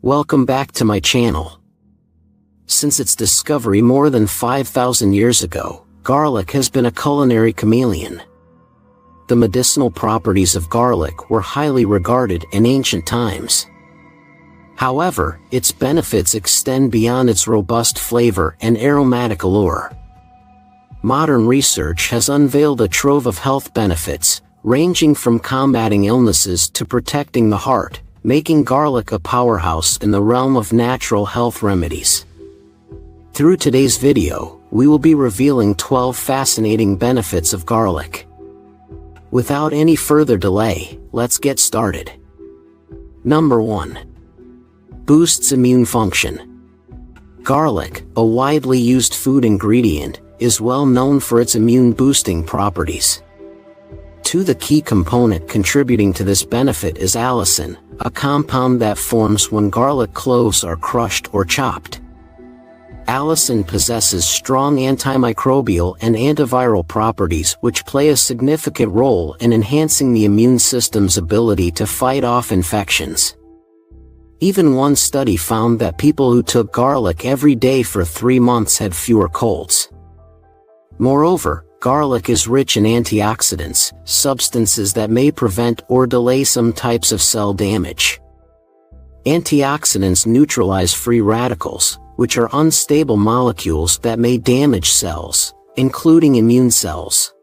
Welcome back to my channel. Since its discovery more than 5,000 years ago, garlic has been a culinary chameleon. The medicinal properties of garlic were highly regarded in ancient times. However, its benefits extend beyond its robust flavor and aromatic allure. Modern research has unveiled a trove of health benefits, ranging from combating illnesses to protecting the heart, making garlic a powerhouse in the realm of natural health remedies. Through today's video, we will be revealing 12 fascinating benefits of garlic. Without any further delay, let's get started. Number 1. Boosts immune function. Garlic, a widely used food ingredient, is well known for its immune-boosting properties. The key component contributing to this benefit is allicin, a compound that forms when garlic cloves are crushed or chopped. Allicin possesses strong antimicrobial and antiviral properties which play a significant role in enhancing the immune system's ability to fight off infections. Even one study found that people who took garlic every day for 3 months had fewer colds. Moreover, garlic is rich in antioxidants, substances that may prevent or delay some types of cell damage. Antioxidants neutralize free radicals, which are unstable molecules that may damage cells, including immune cells.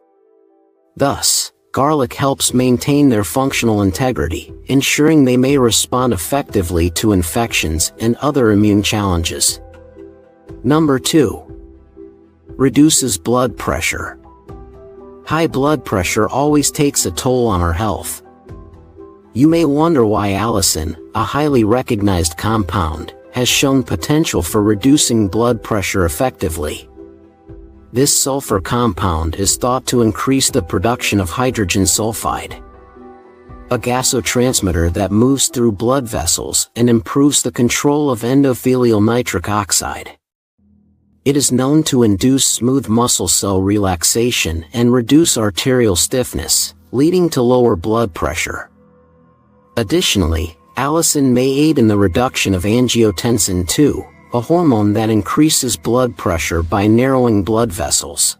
Thus, garlic helps maintain their functional integrity, ensuring they may respond effectively to infections and other immune challenges. Number 2. Reduces blood pressure. High blood pressure always takes a toll on our health. You may wonder why allicin, a highly recognized compound, has shown potential for reducing blood pressure effectively. This sulfur compound is thought to increase the production of hydrogen sulfide, a gasotransmitter that moves through blood vessels and improves the control of endothelial nitric oxide. It is known to induce smooth muscle cell relaxation and reduce arterial stiffness, leading to lower blood pressure. Additionally, allicin may aid in the reduction of angiotensin II, a hormone that increases blood pressure by narrowing blood vessels.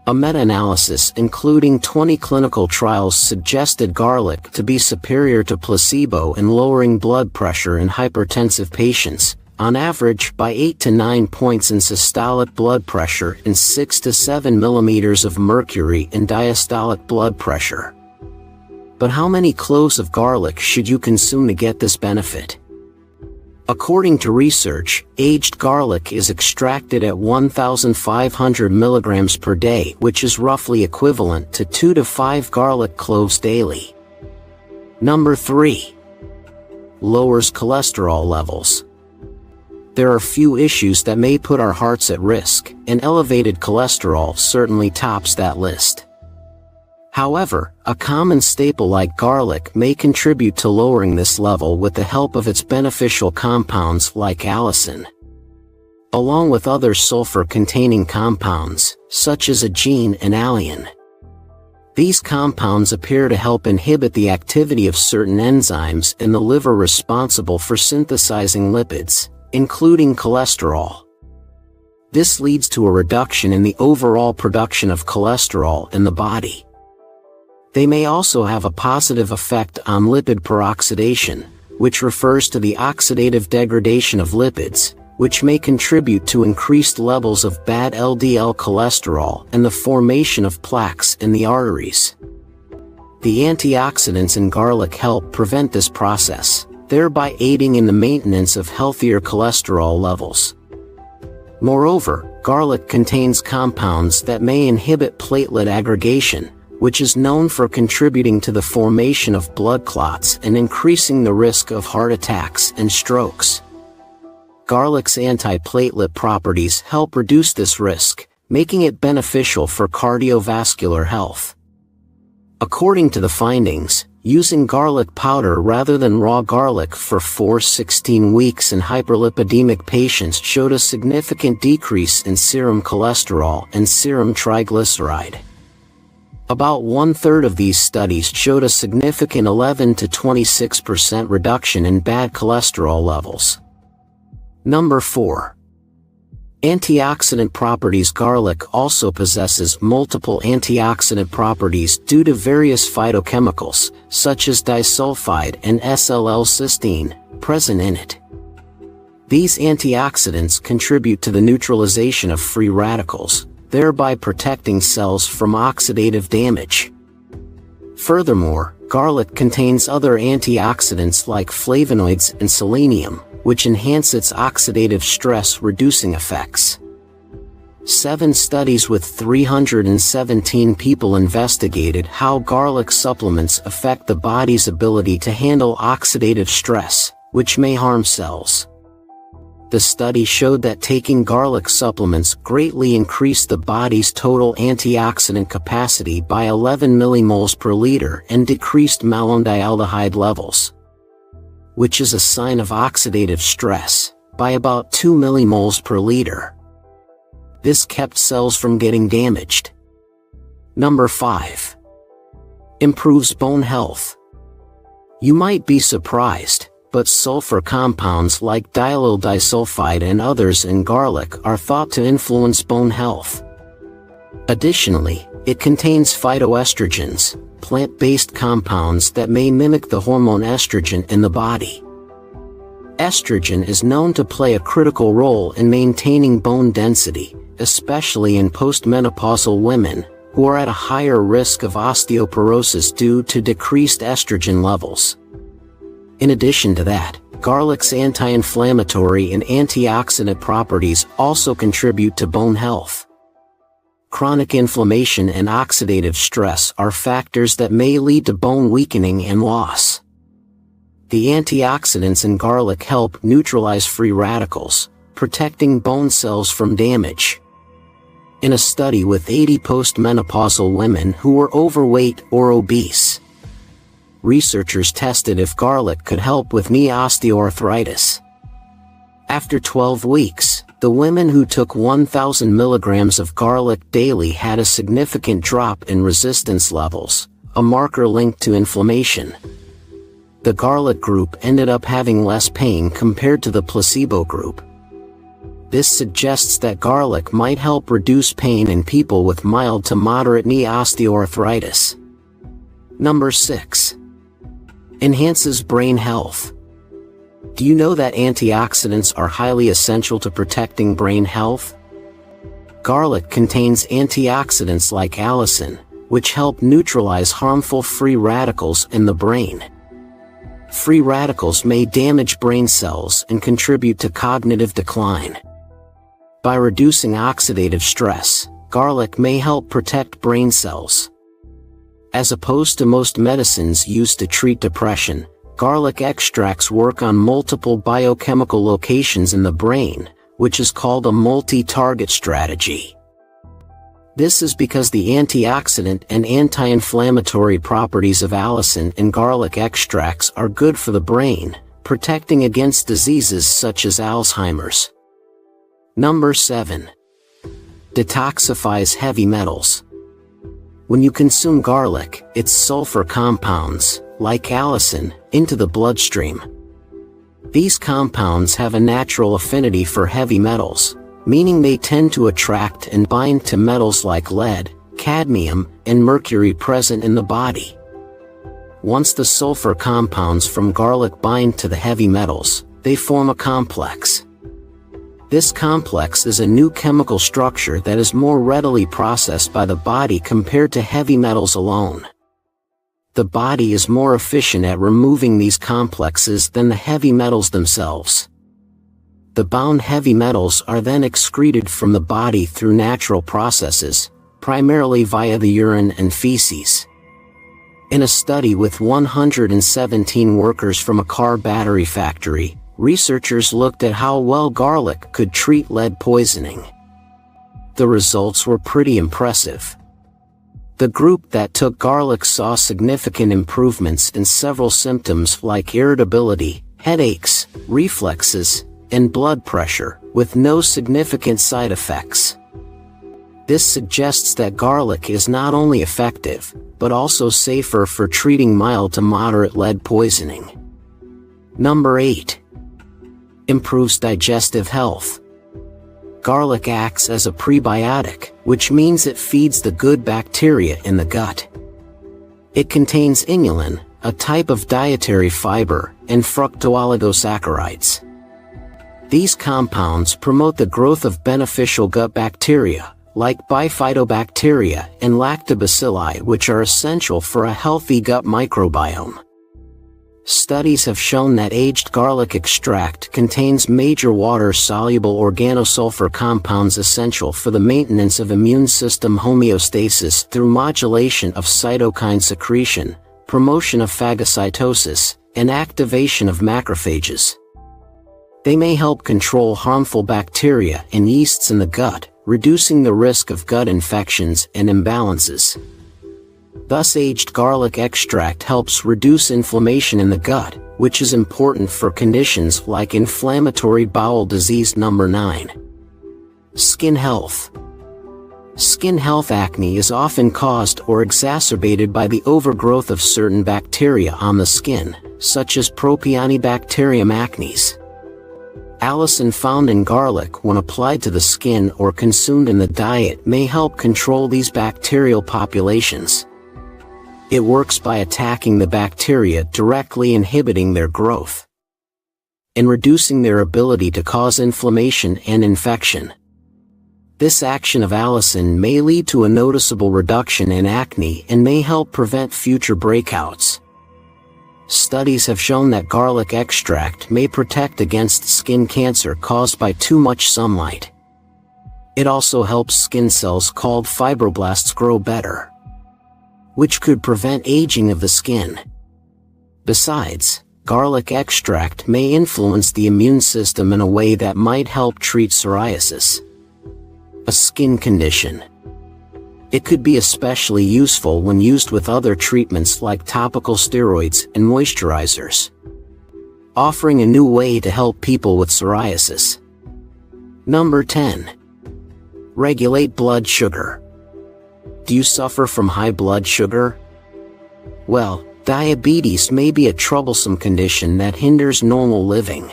A meta-analysis including 20 clinical trials suggested garlic to be superior to placebo in lowering blood pressure in hypertensive patients, on average by 8 to 9 points in systolic blood pressure and 6 to 7 millimeters of mercury in diastolic blood pressure. But how many cloves of garlic should you consume to get this benefit? According to research, aged garlic is extracted at 1,500 milligrams per day, which is roughly equivalent to 2 to 5 garlic cloves daily. Number 3. Lowers cholesterol levels. There are few issues that may put our hearts at risk, and elevated cholesterol certainly tops that list. However, a common staple like garlic may contribute to lowering this level with the help of its beneficial compounds like allicin, along with other sulfur-containing compounds, such as agein and alliin. These compounds appear to help inhibit the activity of certain enzymes in the liver responsible for synthesizing lipids, including cholesterol. This leads to a reduction in the overall production of cholesterol in the body. They may also have a positive effect on lipid peroxidation, which refers to the oxidative degradation of lipids, which may contribute to increased levels of bad LDL cholesterol and the formation of plaques in the arteries. The antioxidants in garlic help prevent this process, thereby aiding in the maintenance of healthier cholesterol levels. Moreover, garlic contains compounds that may inhibit platelet aggregation, which is known for contributing to the formation of blood clots and increasing the risk of heart attacks and strokes. Garlic's antiplatelet properties help reduce this risk, making it beneficial for cardiovascular health. According to the findings, using garlic powder rather than raw garlic for 16 weeks in hyperlipidemic patients showed a significant decrease in serum cholesterol and serum triglyceride. About 1/3 of these studies showed a significant 11 to 26% reduction in bad cholesterol levels. Number 4. Antioxidant properties. Garlic also possesses multiple antioxidant properties due to various phytochemicals, such as disulfide and SLL-cysteine, present in it. These antioxidants contribute to the neutralization of free radicals, thereby protecting cells from oxidative damage. Furthermore, garlic contains other antioxidants like flavonoids and selenium, which enhance its oxidative stress-reducing effects. 7 studies with 317 people investigated how garlic supplements affect the body's ability to handle oxidative stress, which may harm cells. The study showed that taking garlic supplements greatly increased the body's total antioxidant capacity by 11 millimoles per liter and decreased malondialdehyde levels, which is a sign of oxidative stress, by about 2 millimoles per liter. This kept cells from getting damaged. Number 5. Improves bone health. You might be surprised, but sulfur compounds like diallyl disulfide and others in garlic are thought to influence bone health. Additionally, it contains phytoestrogens, plant-based compounds that may mimic the hormone estrogen in the body. Estrogen is known to play a critical role in maintaining bone density, especially in postmenopausal women, who are at a higher risk of osteoporosis due to decreased estrogen levels. In addition to that, garlic's anti-inflammatory and antioxidant properties also contribute to bone health. Chronic inflammation and oxidative stress are factors that may lead to bone weakening and loss. The antioxidants in garlic help neutralize free radicals, protecting bone cells from damage. In a study with 80 postmenopausal women who were overweight or obese, researchers tested if garlic could help with knee osteoarthritis. After 12 weeks, the women who took 1,000 milligrams of garlic daily had a significant drop in resistance levels, a marker linked to inflammation. The garlic group ended up having less pain compared to the placebo group. This suggests that garlic might help reduce pain in people with mild to moderate knee osteoarthritis. Number 6. Enhances brain health. Do you know that antioxidants are highly essential to protecting brain health? Garlic contains antioxidants like allicin, which help neutralize harmful free radicals in the brain. Free radicals may damage brain cells and contribute to cognitive decline. By reducing oxidative stress, garlic may help protect brain cells. As opposed to most medicines used to treat depression, garlic extracts work on multiple biochemical locations in the brain, which is called a multi-target strategy. This is because the antioxidant and anti-inflammatory properties of allicin in garlic extracts are good for the brain, protecting against diseases such as Alzheimer's. Number 7. Detoxifies heavy metals. When you consume garlic, its sulfur compounds, like allicin, into the bloodstream. These compounds have a natural affinity for heavy metals, meaning they tend to attract and bind to metals like lead, cadmium, and mercury present in the body. Once the sulfur compounds from garlic bind to the heavy metals, they form a complex. This complex is a new chemical structure that is more readily processed by the body compared to heavy metals alone. The body is more efficient at removing these complexes than the heavy metals themselves. The bound heavy metals are then excreted from the body through natural processes, primarily via the urine and feces. In a study with 117 workers from a car battery factory, researchers looked at how well garlic could treat lead poisoning. The results were pretty impressive. The group that took garlic saw significant improvements in several symptoms like irritability, headaches, reflexes, and blood pressure, with no significant side effects. This suggests that garlic is not only effective, but also safer for treating mild to moderate lead poisoning. Number 8. Improves digestive health. Garlic acts as a prebiotic, which means it feeds the good bacteria in the gut. It contains inulin, a type of dietary fiber, and fructooligosaccharides. These compounds promote the growth of beneficial gut bacteria, like bifidobacteria and lactobacilli, which are essential for a healthy gut microbiome. Studies have shown that aged garlic extract contains major water-soluble organosulfur compounds essential for the maintenance of immune system homeostasis through modulation of cytokine secretion, promotion of phagocytosis, and activation of macrophages. They may help control harmful bacteria and yeasts in the gut, reducing the risk of gut infections and imbalances. Thus, aged garlic extract helps reduce inflammation in the gut, which is important for conditions like inflammatory bowel disease. Number 9. Skin health. Skin health. Acne is often caused or exacerbated by the overgrowth of certain bacteria on the skin, such as Propionibacterium acnes. Allicin found in garlic, when applied to the skin or consumed in the diet, may help control these bacterial populations. It works by attacking the bacteria directly, inhibiting their growth and reducing their ability to cause inflammation and infection. This action of allicin may lead to a noticeable reduction in acne and may help prevent future breakouts. Studies have shown that garlic extract may protect against skin cancer caused by too much sunlight. It also helps skin cells called fibroblasts grow better, which could prevent aging of the skin. Besides, garlic extract may influence the immune system in a way that might help treat psoriasis, a skin condition. It could be especially useful when used with other treatments like topical steroids and moisturizers, offering a new way to help people with psoriasis. Number 10. Regulate blood sugar. Do you suffer from high blood sugar? Well, diabetes may be a troublesome condition that hinders normal living.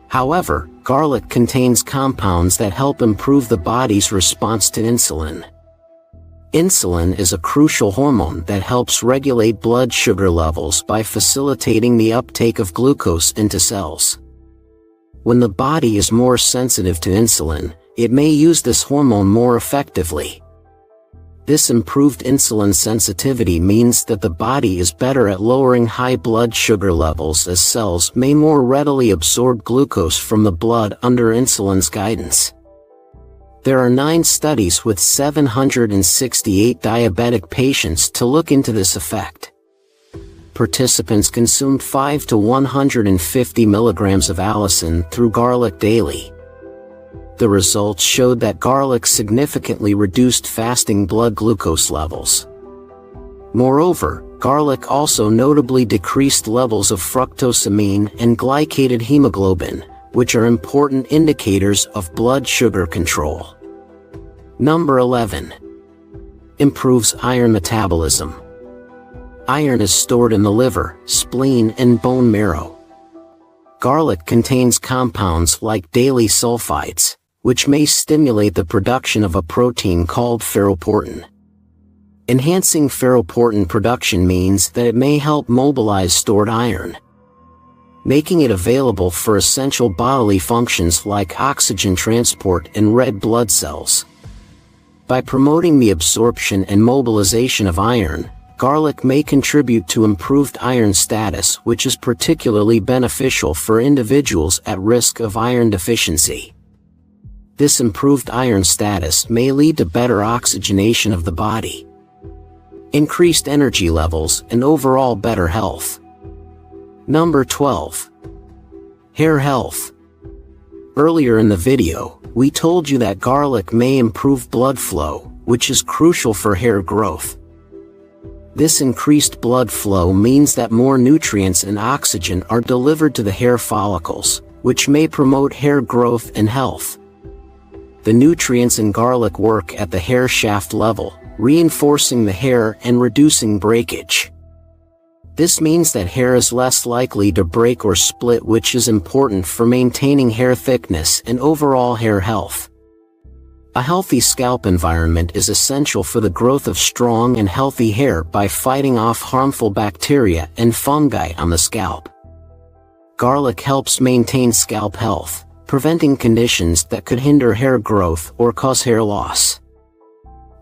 However, garlic contains compounds that help improve the body's response to insulin. Insulin is a crucial hormone that helps regulate blood sugar levels by facilitating the uptake of glucose into cells. When the body is more sensitive to insulin, it may use this hormone more effectively. This improved insulin sensitivity means that the body is better at lowering high blood sugar levels, as cells may more readily absorb glucose from the blood under insulin's guidance. There are 9 studies with 768 diabetic patients to look into this effect. Participants consumed 5 to 150 milligrams of allicin through garlic daily. The results showed that garlic significantly reduced fasting blood glucose levels. Moreover, garlic also notably decreased levels of fructosamine and glycated hemoglobin, which are important indicators of blood sugar control. Number 11. Improves iron metabolism. Iron is stored in the liver, spleen, and bone marrow. Garlic contains compounds like daily sulfides, which may stimulate the production of a protein called ferroportin. Enhancing ferroportin production means that it may help mobilize stored iron, making it available for essential bodily functions like oxygen transport and red blood cells. By promoting the absorption and mobilization of iron, garlic may contribute to improved iron status, which is particularly beneficial for individuals at risk of iron deficiency. This improved iron status may lead to better oxygenation of the body, increased energy levels, and overall better health. Number 12. Hair health. Earlier in the video, we told you that garlic may improve blood flow, which is crucial for hair growth. This increased blood flow means that more nutrients and oxygen are delivered to the hair follicles, which may promote hair growth and health. the nutrients in garlic work at the hair shaft level, reinforcing the hair and reducing breakage. This means that hair is less likely to break or split, which is important for maintaining hair thickness and overall hair health. A healthy scalp environment is essential for the growth of strong and healthy hair by fighting off harmful bacteria and fungi on the scalp. Garlic helps maintain scalp health, preventing conditions that could hinder hair growth or cause hair loss.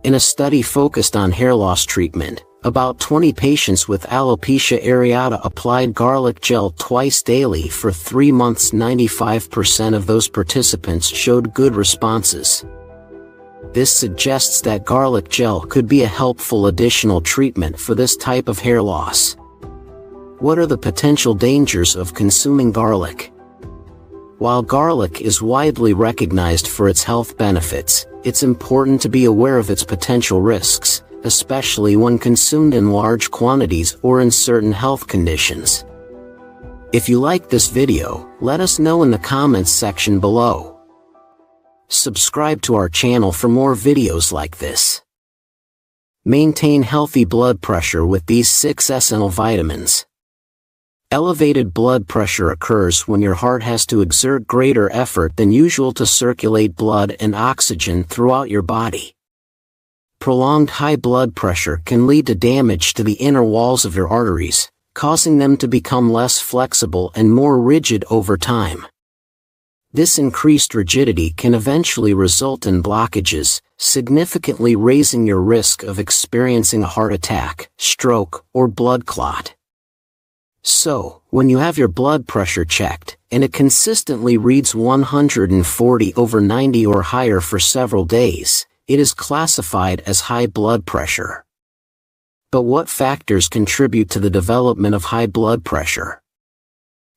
In a study focused on hair loss treatment, about 20 patients with alopecia areata applied garlic gel twice daily for 3 months. 95% of those participants showed good responses. This suggests that garlic gel could be a helpful additional treatment for this type of hair loss. What are the potential dangers of consuming garlic? While garlic is widely recognized for its health benefits, it's important to be aware of its potential risks, especially when consumed in large quantities or in certain health conditions. If you like this video, let us know in the comments section below. Subscribe to our channel for more videos like this. Maintain healthy blood pressure with these 6 essential vitamins. Elevated blood pressure occurs when your heart has to exert greater effort than usual to circulate blood and oxygen throughout your body. Prolonged high blood pressure can lead to damage to the inner walls of your arteries, causing them to become less flexible and more rigid over time. This increased rigidity can eventually result in blockages, significantly raising your risk of experiencing a heart attack, stroke, or blood clot. So, when you have your blood pressure checked, and it consistently reads 140/90 or higher for several days, it is classified as high blood pressure. But what factors contribute to the development of high blood pressure?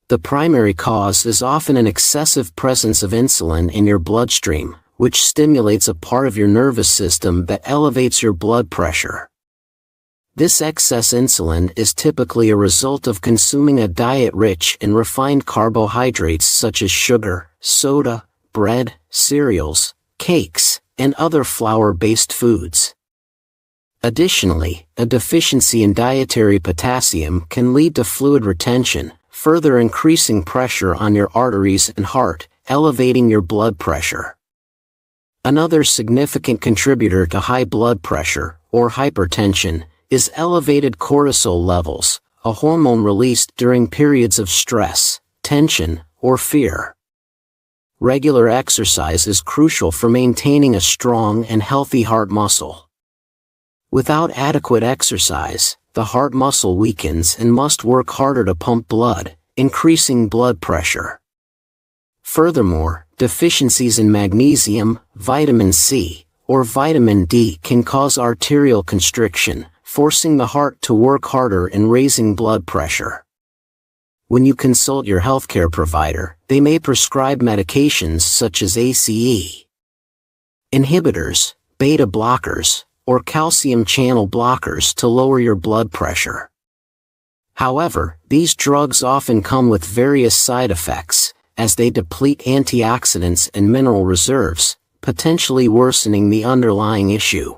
The primary cause is often an excessive presence of insulin in your bloodstream, which stimulates a part of your nervous system that elevates your blood pressure. This excess insulin is typically a result of consuming a diet rich in refined carbohydrates such as sugar, soda, bread, cereals, cakes, and other flour-based foods. Additionally, a deficiency in dietary potassium can lead to fluid retention, further increasing pressure on your arteries and heart, elevating your blood pressure. Another significant contributor to high blood pressure, or hypertension, is elevated cortisol levels, a hormone released during periods of stress, tension, or fear. Regular exercise is crucial for maintaining a strong and healthy heart muscle. Without adequate exercise, the heart muscle weakens and must work harder to pump blood, increasing blood pressure. Furthermore, deficiencies in magnesium, vitamin C, or vitamin D can cause arterial constriction, forcing the heart to work harder and raising blood pressure. When you consult your healthcare provider, they may prescribe medications such as ACE inhibitors, beta blockers, or calcium channel blockers to lower your blood pressure. However, these drugs often come with various side effects, as they deplete antioxidants and mineral reserves, potentially worsening the underlying issue.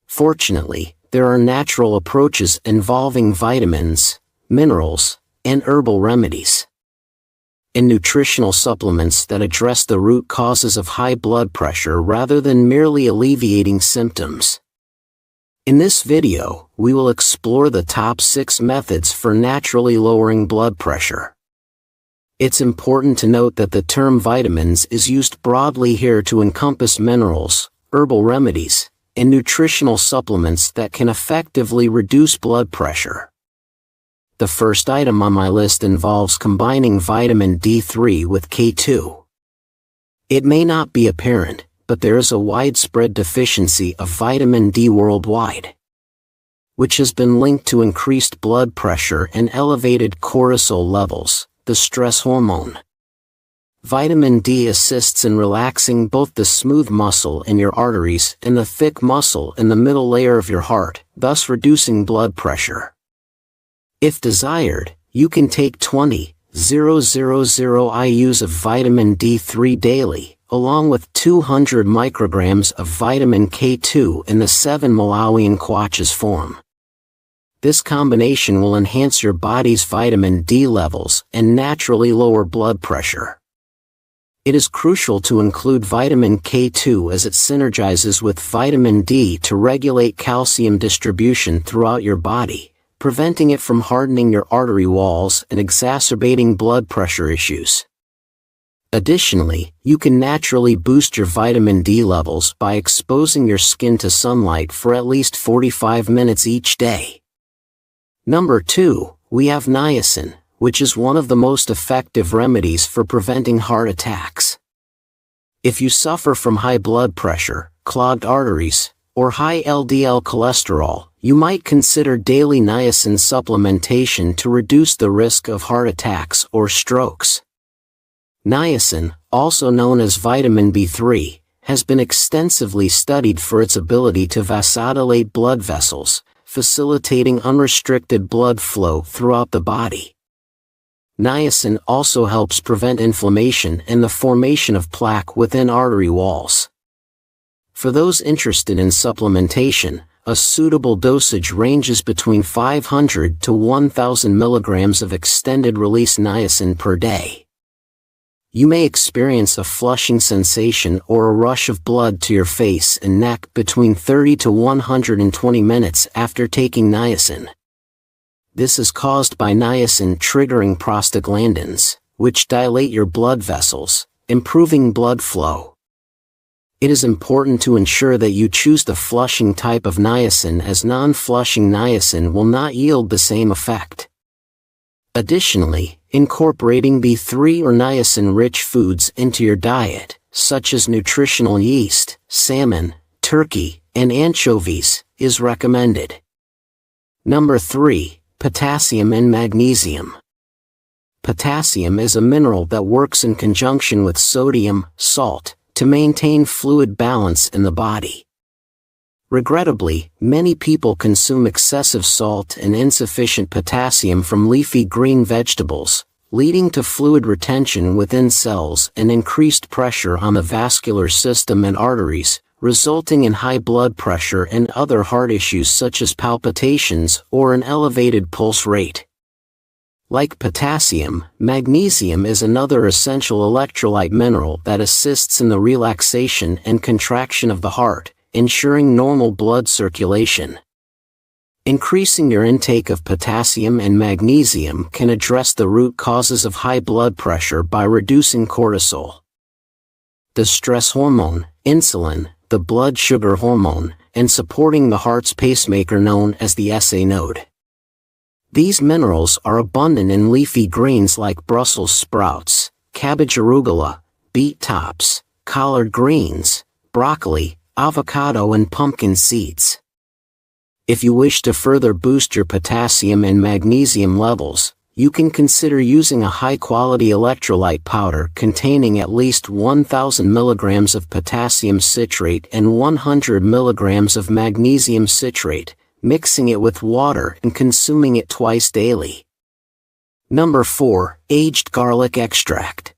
Fortunately, there are natural approaches involving vitamins, minerals, and herbal remedies, and nutritional supplements that address the root causes of high blood pressure rather than merely alleviating symptoms. In this video, we will explore the top 6 methods for naturally lowering blood pressure. It's important to note that the term vitamins is used broadly here to encompass minerals, herbal remedies, and nutritional supplements that can effectively reduce blood pressure. The first item on my list involves combining vitamin D3 with K2. It may not be apparent, but there is a widespread deficiency of vitamin D worldwide, which has been linked to increased blood pressure and elevated cortisol levels, the stress hormone. Vitamin D assists in relaxing both the smooth muscle in your arteries and the thick muscle in the middle layer of your heart, thus reducing blood pressure. If desired, you can take 20,000 IUs of vitamin D3 daily, along with 200 micrograms of vitamin K2 in the 7 Malawian kwacha's form. This combination will enhance your body's vitamin D levels and naturally lower blood pressure. It is crucial to include vitamin K2 as it synergizes with vitamin D to regulate calcium distribution throughout your body, preventing it from hardening your artery walls and exacerbating blood pressure issues. Additionally, you can naturally boost your vitamin D levels by exposing your skin to sunlight for at least 45 minutes each day. Number 2, we have niacin, which is one of the most effective remedies for preventing heart attacks. If you suffer from high blood pressure, clogged arteries, or high LDL cholesterol, you might consider daily niacin supplementation to reduce the risk of heart attacks or strokes. Niacin, also known as vitamin B3, has been extensively studied for its ability to vasodilate blood vessels, facilitating unrestricted blood flow throughout the body. Niacin also helps prevent inflammation and the formation of plaque within artery walls. For those interested in supplementation, a suitable dosage ranges between 500 to 1,000 milligrams of extended-release niacin per day. You may experience a flushing sensation or a rush of blood to your face and neck between 30 to 120 minutes after taking niacin. This is caused by niacin triggering prostaglandins, which dilate your blood vessels, improving blood flow. It is important to ensure that you choose the flushing type of niacin, as non-flushing niacin will not yield the same effect. Additionally, incorporating B3 or niacin-rich foods into your diet, such as nutritional yeast, salmon, turkey, and anchovies, is recommended. Number 3. Potassium and magnesium. Potassium is a mineral that works in conjunction with sodium, salt, to maintain fluid balance in the body. Regrettably, many people consume excessive salt and insufficient potassium from leafy green vegetables, leading to fluid retention within cells and increased pressure on the vascular system and arteries, resulting in high blood pressure and other heart issues such as palpitations or an elevated pulse rate. Like potassium, magnesium is another essential electrolyte mineral that assists in the relaxation and contraction of the heart, ensuring normal blood circulation. Increasing your intake of potassium and magnesium can address the root causes of high blood pressure by reducing cortisol, the stress hormone, insulin, the blood sugar hormone, and supporting the heart's pacemaker known as the SA node. These minerals are abundant in leafy greens like Brussels sprouts, cabbage arugula, beet tops, collard greens, broccoli, avocado, and pumpkin seeds. If you wish to further boost your potassium and magnesium levels, you can consider using a high-quality electrolyte powder containing at least 1,000 milligrams of potassium citrate and 100 milligrams of magnesium citrate, mixing it with water and consuming it twice daily. Number 4. Aged garlic extract.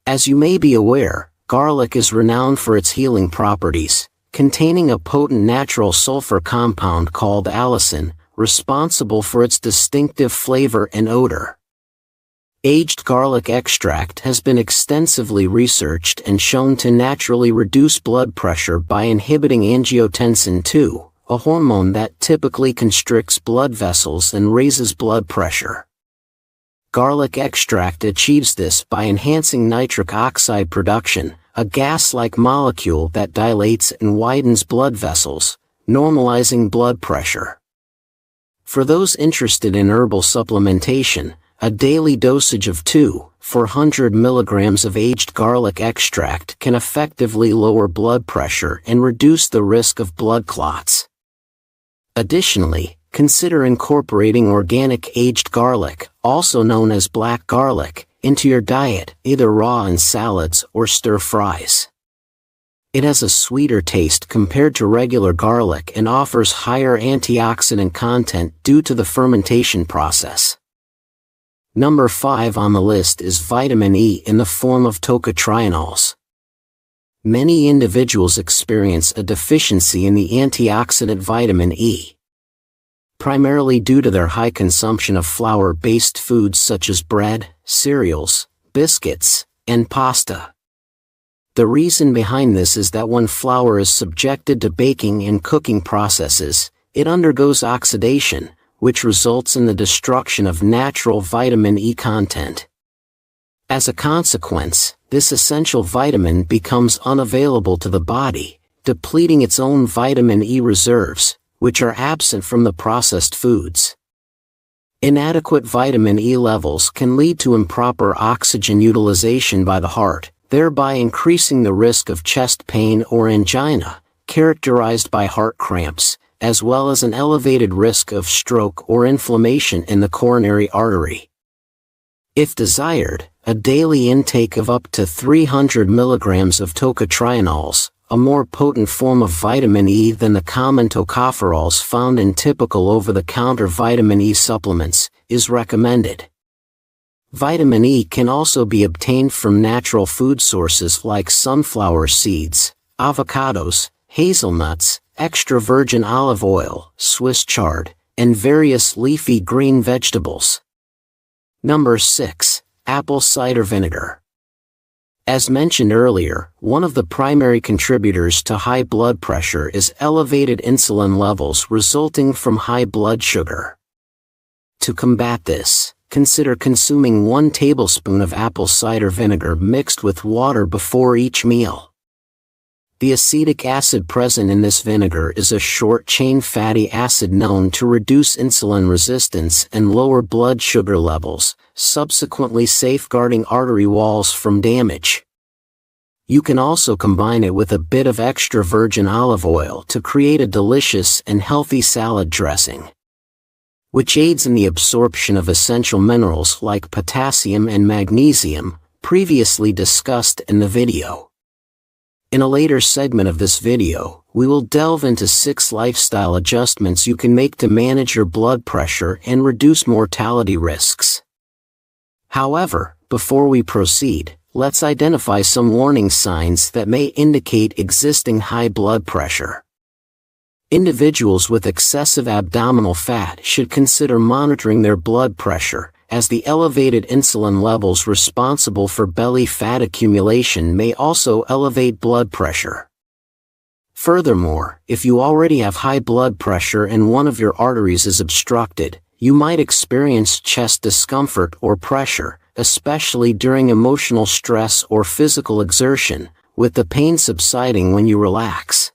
As you may be aware, garlic is renowned for its healing properties, containing a potent natural sulfur compound called allicin, responsible for its distinctive flavor and odor. Aged garlic extract has been extensively researched and shown to naturally reduce blood pressure by inhibiting angiotensin II, a hormone that typically constricts blood vessels and raises blood pressure. Garlic extract achieves this by enhancing nitric oxide production, a gas-like molecule that dilates and widens blood vessels, normalizing blood pressure. For those interested in herbal supplementation, a daily dosage of 400 milligrams of aged garlic extract can effectively lower blood pressure and reduce the risk of blood clots. Additionally, consider incorporating organic aged garlic, also known as black garlic, into your diet, either raw in salads or stir-fries. It has a sweeter taste compared to regular garlic and offers higher antioxidant content due to the fermentation process. Number 5 on the list is vitamin E in the form of tocotrienols. Many individuals experience a deficiency in the antioxidant vitamin E, primarily due to their high consumption of flour-based foods such as bread, cereals, biscuits, and pasta. The reason behind this is that when flour is subjected to baking and cooking processes, it undergoes oxidation, which results in the destruction of natural vitamin E content. As a consequence, this essential vitamin becomes unavailable to the body, depleting its own vitamin E reserves, which are absent from the processed foods. Inadequate vitamin E levels can lead to improper oxygen utilization by the heart, thereby increasing the risk of chest pain or angina, characterized by heart cramps, as well as an elevated risk of stroke or inflammation in the coronary artery. If desired, a daily intake of up to 300 milligrams of tocotrienols, a more potent form of vitamin E than the common tocopherols found in typical over-the-counter vitamin E supplements, is recommended. Vitamin E can also be obtained from natural food sources like sunflower seeds, avocados, hazelnuts, extra virgin olive oil, Swiss chard, and various leafy green vegetables. Number 6. Apple cider vinegar. As mentioned earlier, one of the primary contributors to high blood pressure is elevated insulin levels resulting from high blood sugar. To combat this, consider consuming 1 tablespoon of apple cider vinegar mixed with water before each meal. The acetic acid present in this vinegar is a short-chain fatty acid known to reduce insulin resistance and lower blood sugar levels, subsequently safeguarding artery walls from damage. You can also combine it with a bit of extra virgin olive oil to create a delicious and healthy salad dressing, which aids in the absorption of essential minerals like potassium and magnesium, previously discussed in the video. In a later segment of this video, we will delve into 6 lifestyle adjustments you can make to manage your blood pressure and reduce mortality risks. However, before we proceed, let's identify some warning signs that may indicate existing high blood pressure. Individuals with excessive abdominal fat should consider monitoring their blood pressure, as the elevated insulin levels responsible for belly fat accumulation may also elevate blood pressure. Furthermore, if you already have high blood pressure and one of your arteries is obstructed, you might experience chest discomfort or pressure, especially during emotional stress or physical exertion, with the pain subsiding when you relax.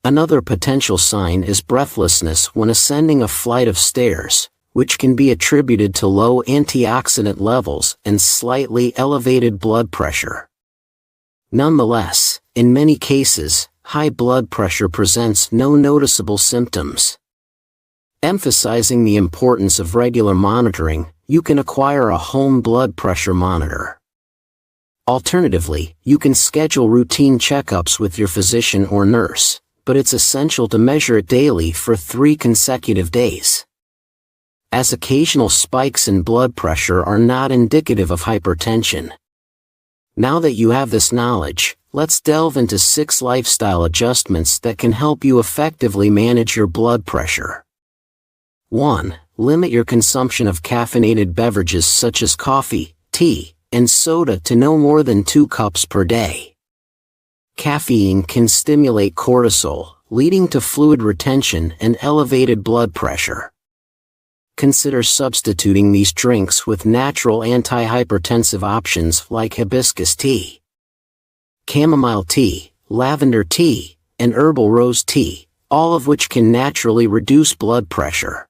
Another potential sign is breathlessness when ascending a flight of stairs, which can be attributed to low antioxidant levels and slightly elevated blood pressure. Nonetheless, in many cases, high blood pressure presents no noticeable symptoms. Emphasizing the importance of regular monitoring, you can acquire a home blood pressure monitor. Alternatively, you can schedule routine checkups with your physician or nurse, but it's essential to measure it daily for 3 consecutive days, as occasional spikes in blood pressure are not indicative of hypertension. Now that you have this knowledge, let's delve into 6 lifestyle adjustments that can help you effectively manage your blood pressure. 1. Limit your consumption of caffeinated beverages such as coffee, tea, and soda to no more than 2 cups per day. Caffeine can stimulate cortisol, leading to fluid retention and elevated blood pressure. Consider substituting these drinks with natural antihypertensive options like hibiscus tea, chamomile tea, lavender tea, and herbal rose tea, all of which can naturally reduce blood pressure.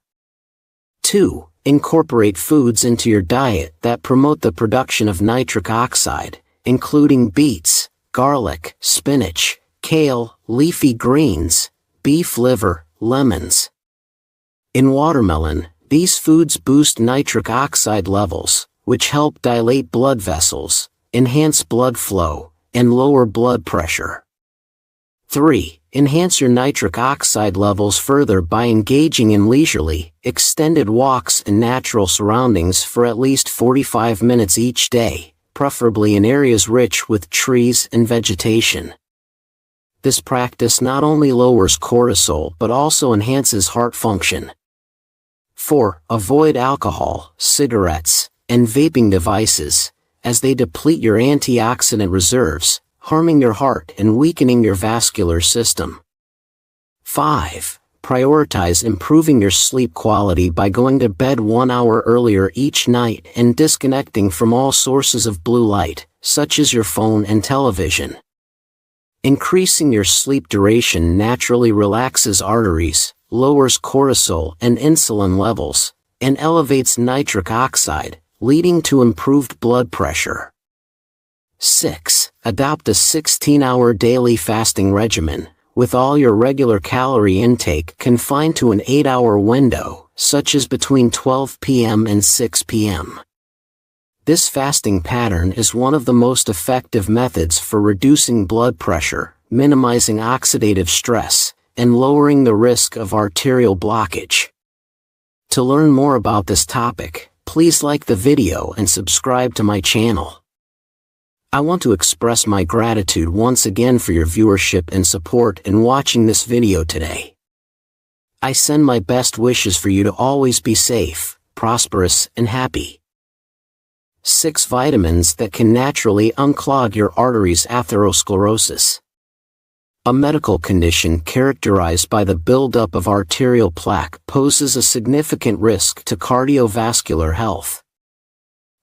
2. Incorporate foods into your diet that promote the production of nitric oxide, including beets, garlic, spinach, kale, leafy greens, beef liver, lemons. In watermelon, these foods boost nitric oxide levels, which help dilate blood vessels, enhance blood flow, and lower blood pressure. 3. Enhance your nitric oxide levels further by engaging in leisurely, extended walks in natural surroundings for at least 45 minutes each day, preferably in areas rich with trees and vegetation. This practice not only lowers cortisol but also enhances heart function. 4. Avoid alcohol, cigarettes, and vaping devices, as they deplete your antioxidant reserves, harming your heart and weakening your vascular system. 5. Prioritize improving your sleep quality by going to bed 1 hour earlier each night and disconnecting from all sources of blue light, such as your phone and television. Increasing your sleep duration naturally relaxes arteries, lowers cortisol and insulin levels, and elevates nitric oxide, leading to improved blood pressure. 6. Adopt a 16-hour daily fasting regimen, with all your regular calorie intake confined to an 8-hour window, such as between 12 p.m. and 6 p.m. This fasting pattern is one of the most effective methods for reducing blood pressure, minimizing oxidative stress, and lowering the risk of arterial blockage. To learn more about this topic, please like the video and subscribe to my channel. I want to express my gratitude once again for your viewership and support in watching this video today. I send my best wishes for you to always be safe, prosperous, and happy. 6 vitamins that can naturally unclog your arteries. Atherosclerosis, a medical condition characterized by the buildup of arterial plaque, poses a significant risk to cardiovascular health.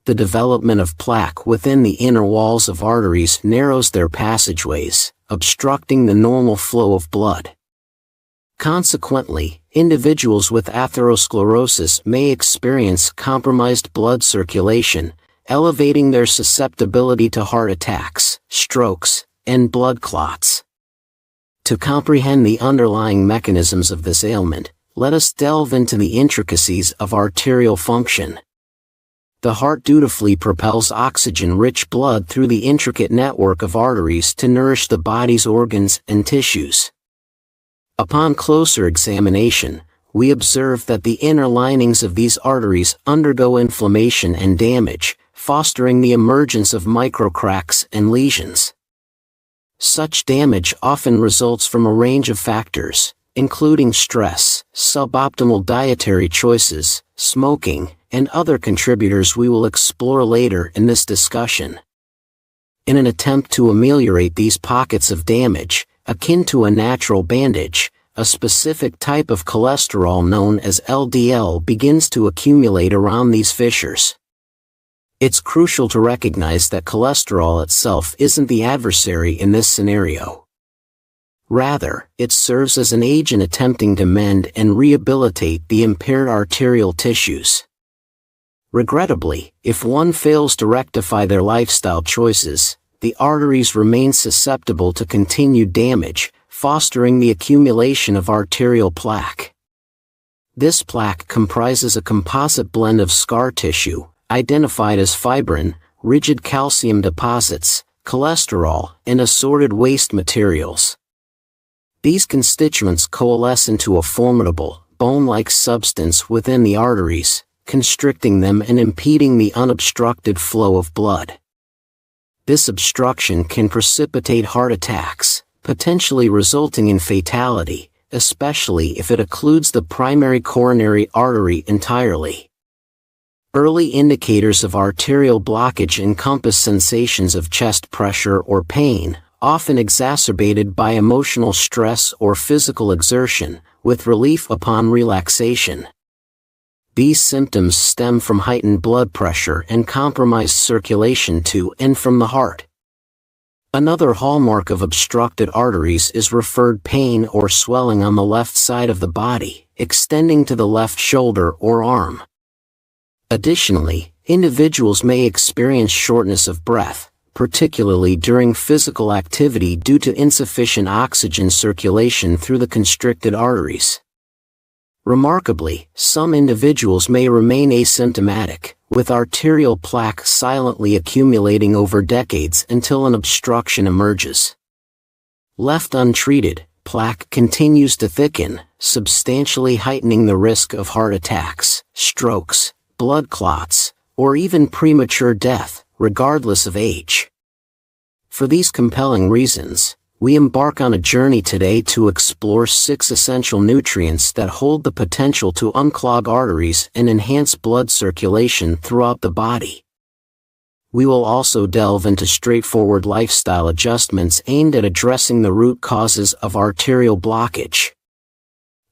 The development of plaque within the inner walls of arteries narrows their passageways, obstructing the normal flow of blood. Consequently, individuals with atherosclerosis may experience compromised blood circulation, elevating their susceptibility to heart attacks, strokes, and blood clots. To comprehend the underlying mechanisms of this ailment, let us delve into the intricacies of arterial function. The heart dutifully propels oxygen-rich blood through the intricate network of arteries to nourish the body's organs and tissues. Upon closer examination, we observe that the inner linings of these arteries undergo inflammation and damage, fostering the emergence of microcracks and lesions. Such damage often results from a range of factors, including stress, suboptimal dietary choices, smoking, and other contributors we will explore later in this discussion. In an attempt to ameliorate these pockets of damage, akin to a natural bandage, a specific type of cholesterol known as LDL begins to accumulate around these fissures. It's crucial to recognize that cholesterol itself isn't the adversary in this scenario. Rather, it serves as an agent attempting to mend and rehabilitate the impaired arterial tissues. Regrettably, if one fails to rectify their lifestyle choices, the arteries remain susceptible to continued damage, fostering the accumulation of arterial plaque. This plaque comprises a composite blend of scar tissue, identified as fibrin, rigid calcium deposits, cholesterol, and assorted waste materials. These constituents coalesce into a formidable, bone-like substance within the arteries, constricting them and impeding the unobstructed flow of blood. This obstruction can precipitate heart attacks, potentially resulting in fatality, especially if it occludes the primary coronary artery entirely. Early indicators of arterial blockage encompass sensations of chest pressure or pain, often exacerbated by emotional stress or physical exertion, with relief upon relaxation. These symptoms stem from heightened blood pressure and compromised circulation to and from the heart. Another hallmark of obstructed arteries is referred pain or swelling on the left side of the body, extending to the left shoulder or arm. Additionally, individuals may experience shortness of breath, particularly during physical activity due to insufficient oxygen circulation through the constricted arteries. Remarkably, some individuals may remain asymptomatic, with arterial plaque silently accumulating over decades until an obstruction emerges. Left untreated, plaque continues to thicken, substantially heightening the risk of heart attacks, strokes, blood clots, or even premature death, regardless of age. For these compelling reasons, we embark on a journey today to explore 6 essential nutrients that hold the potential to unclog arteries and enhance blood circulation throughout the body. We will also delve into straightforward lifestyle adjustments aimed at addressing the root causes of arterial blockage.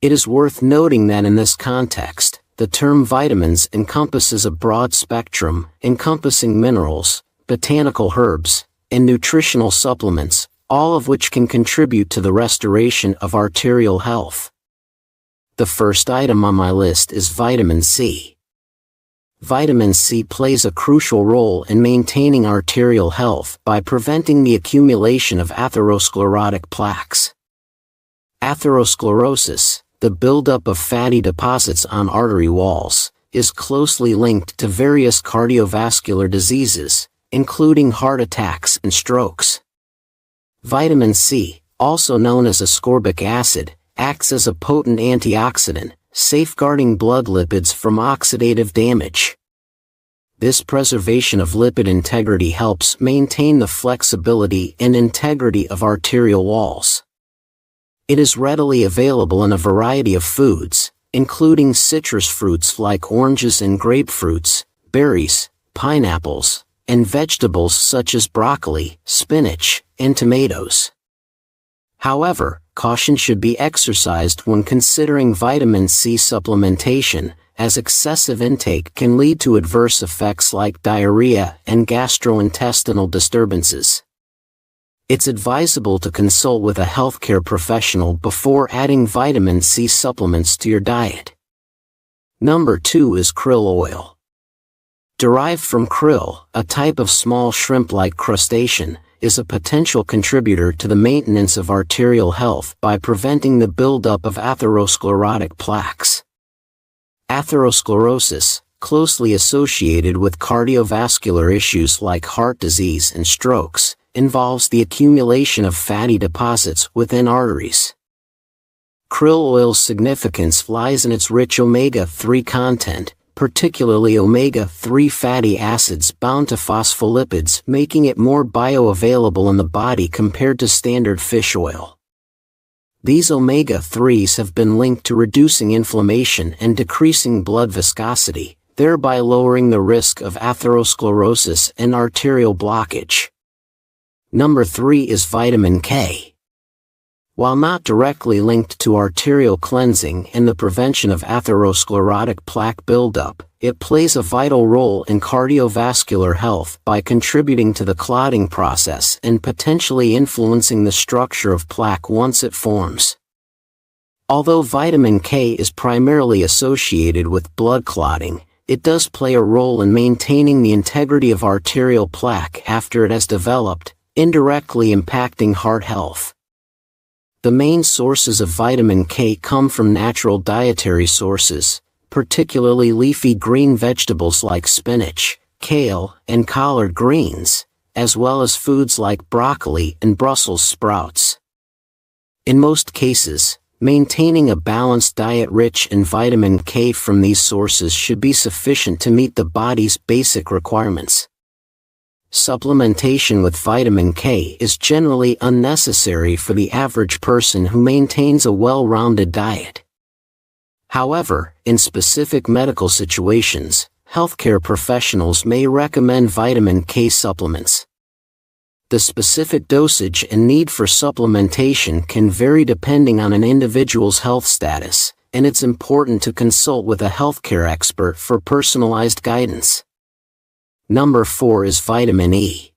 It is worth noting that in this context, the term vitamins encompasses a broad spectrum, encompassing minerals, botanical herbs, and nutritional supplements, all of which can contribute to the restoration of arterial health. The first item on my list is vitamin C. Vitamin C plays a crucial role in maintaining arterial health by preventing the accumulation of atherosclerotic plaques. Atherosclerosis, the buildup of fatty deposits on artery walls, is closely linked to various cardiovascular diseases, including heart attacks and strokes. Vitamin C, also known as ascorbic acid, acts as a potent antioxidant, safeguarding blood lipids from oxidative damage. This preservation of lipid integrity helps maintain the flexibility and integrity of arterial walls. It is readily available in a variety of foods, including citrus fruits like oranges and grapefruits, berries, pineapples, and vegetables such as broccoli, spinach, and tomatoes. However, caution should be exercised when considering vitamin C supplementation, as excessive intake can lead to adverse effects like diarrhea and gastrointestinal disturbances. It's advisable to consult with a healthcare professional before adding vitamin C supplements to your diet. Number 2 is krill oil. Derived from krill, a type of small shrimp-like crustacean, is a potential contributor to the maintenance of arterial health by preventing the buildup of atherosclerotic plaques. Atherosclerosis, closely associated with cardiovascular issues like heart disease and strokes, involves the accumulation of fatty deposits within arteries. Krill oil's significance lies in its rich omega-3 content, particularly omega-3 fatty acids bound to phospholipids, making it more bioavailable in the body compared to standard fish oil. These omega-3s have been linked to reducing inflammation and decreasing blood viscosity, thereby lowering the risk of atherosclerosis and arterial blockage. Number 3 is vitamin K. While not directly linked to arterial cleansing and the prevention of atherosclerotic plaque buildup, it plays a vital role in cardiovascular health by contributing to the clotting process and potentially influencing the structure of plaque once it forms. Although vitamin K is primarily associated with blood clotting, it does play a role in maintaining the integrity of arterial plaque after it has developed, indirectly impacting heart health. The main sources of vitamin K come from natural dietary sources, particularly leafy green vegetables like spinach, kale, and collard greens, as well as foods like broccoli and Brussels sprouts. In most cases, maintaining a balanced diet rich in vitamin K from these sources should be sufficient to meet the body's basic requirements. Supplementation with vitamin K is generally unnecessary for the average person who maintains a well-rounded diet. However, in specific medical situations, healthcare professionals may recommend vitamin K supplements. The specific dosage and need for supplementation can vary depending on an individual's health status, and it's important to consult with a healthcare expert for personalized guidance. Number 4 is vitamin E.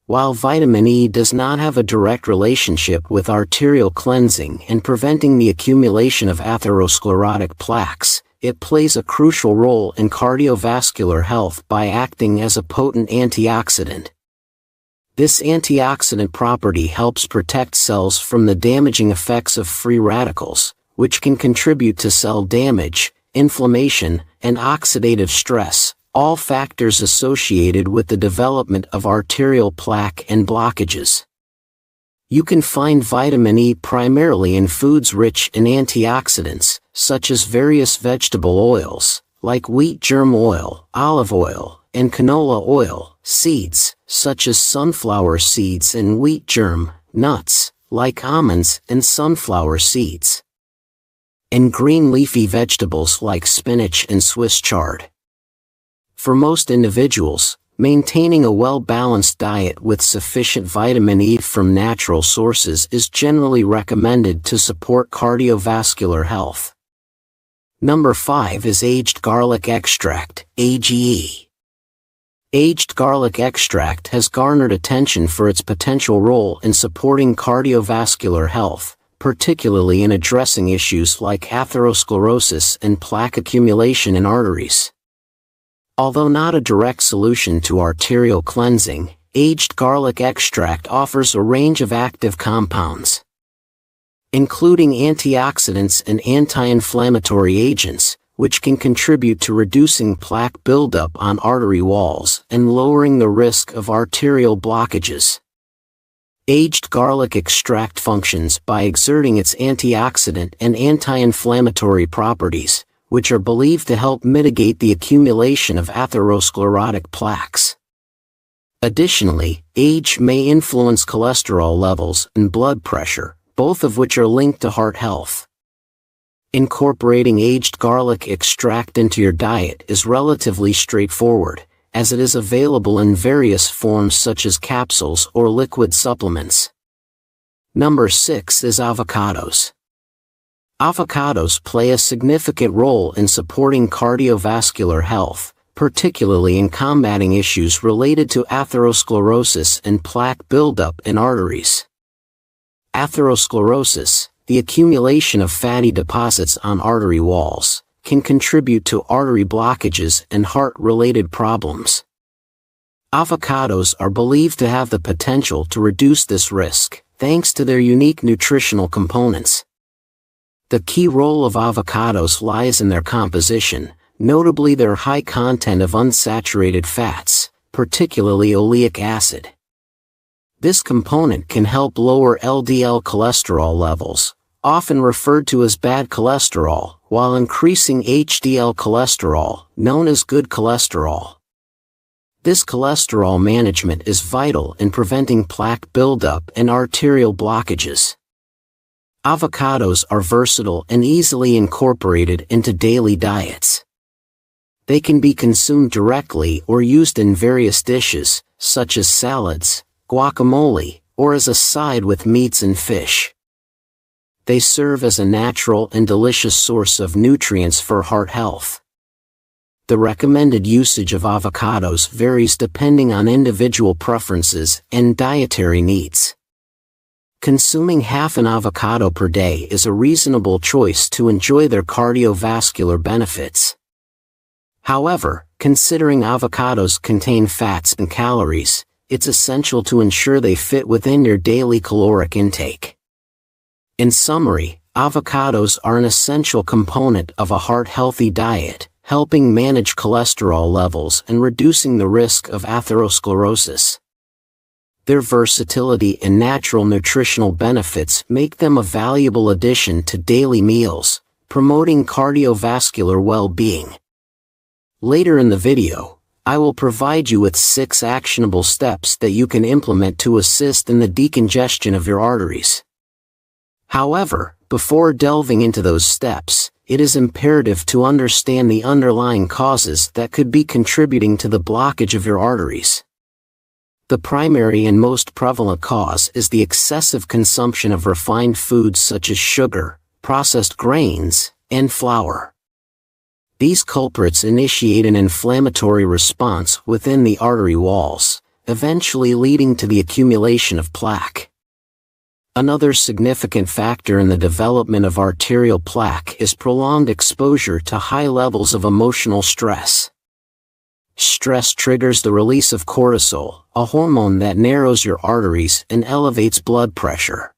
While vitamin E does not have a direct relationship with arterial cleansing and preventing the accumulation of atherosclerotic plaques, it plays a crucial role in cardiovascular health by acting as a potent antioxidant. This antioxidant property helps protect cells from the damaging effects of free radicals, which can contribute to cell damage, inflammation, and oxidative stress, all factors associated with the development of arterial plaque and blockages. You can find vitamin E primarily in foods rich in antioxidants, such as various vegetable oils, like wheat germ oil, olive oil, and canola oil, seeds, such as sunflower seeds and wheat germ, nuts, like almonds and sunflower seeds, and green leafy vegetables like spinach and Swiss chard. For most individuals, maintaining a well-balanced diet with sufficient vitamin E from natural sources is generally recommended to support cardiovascular health. Number 5 is aged garlic extract, AGE. Aged garlic extract has garnered attention for its potential role in supporting cardiovascular health, particularly in addressing issues like atherosclerosis and plaque accumulation in arteries. Although not a direct solution to arterial cleansing, aged garlic extract offers a range of active compounds, including antioxidants and anti-inflammatory agents, which can contribute to reducing plaque buildup on artery walls and lowering the risk of arterial blockages. Aged garlic extract functions by exerting its antioxidant and anti-inflammatory properties, which are believed to help mitigate the accumulation of atherosclerotic plaques. Additionally, age may influence cholesterol levels and blood pressure, both of which are linked to heart health. Incorporating aged garlic extract into your diet is relatively straightforward, as it is available in various forms such as capsules or liquid supplements. Number 6 is avocados. Avocados play a significant role in supporting cardiovascular health, particularly in combating issues related to atherosclerosis and plaque buildup in arteries. Atherosclerosis, the accumulation of fatty deposits on artery walls, can contribute to artery blockages and heart-related problems. Avocados are believed to have the potential to reduce this risk, thanks to their unique nutritional components. The key role of avocados lies in their composition, notably their high content of unsaturated fats, particularly oleic acid. This component can help lower LDL cholesterol levels, often referred to as bad cholesterol, while increasing HDL cholesterol, known as good cholesterol. This cholesterol management is vital in preventing plaque buildup and arterial blockages. Avocados are versatile and easily incorporated into daily diets. They can be consumed directly or used in various dishes, such as salads, guacamole, or as a side with meats and fish. They serve as a natural and delicious source of nutrients for heart health. The recommended usage of avocados varies depending on individual preferences and dietary needs. Consuming half an avocado per day is a reasonable choice to enjoy their cardiovascular benefits. However, considering avocados contain fats and calories, it's essential to ensure they fit within your daily caloric intake. In summary, avocados are an essential component of a heart-healthy diet, helping manage cholesterol levels and reducing the risk of atherosclerosis. Their versatility and natural nutritional benefits make them a valuable addition to daily meals, promoting cardiovascular well-being. Later in the video, I will provide you with 6 actionable steps that you can implement to assist in the decongestion of your arteries. However, before delving into those steps, it is imperative to understand the underlying causes that could be contributing to the blockage of your arteries. The primary and most prevalent cause is the excessive consumption of refined foods such as sugar, processed grains, and flour. These culprits initiate an inflammatory response within the artery walls, eventually leading to the accumulation of plaque. Another significant factor in the development of arterial plaque is prolonged exposure to high levels of emotional stress. Stress triggers the release of cortisol, a hormone that narrows your arteries and elevates blood pressure.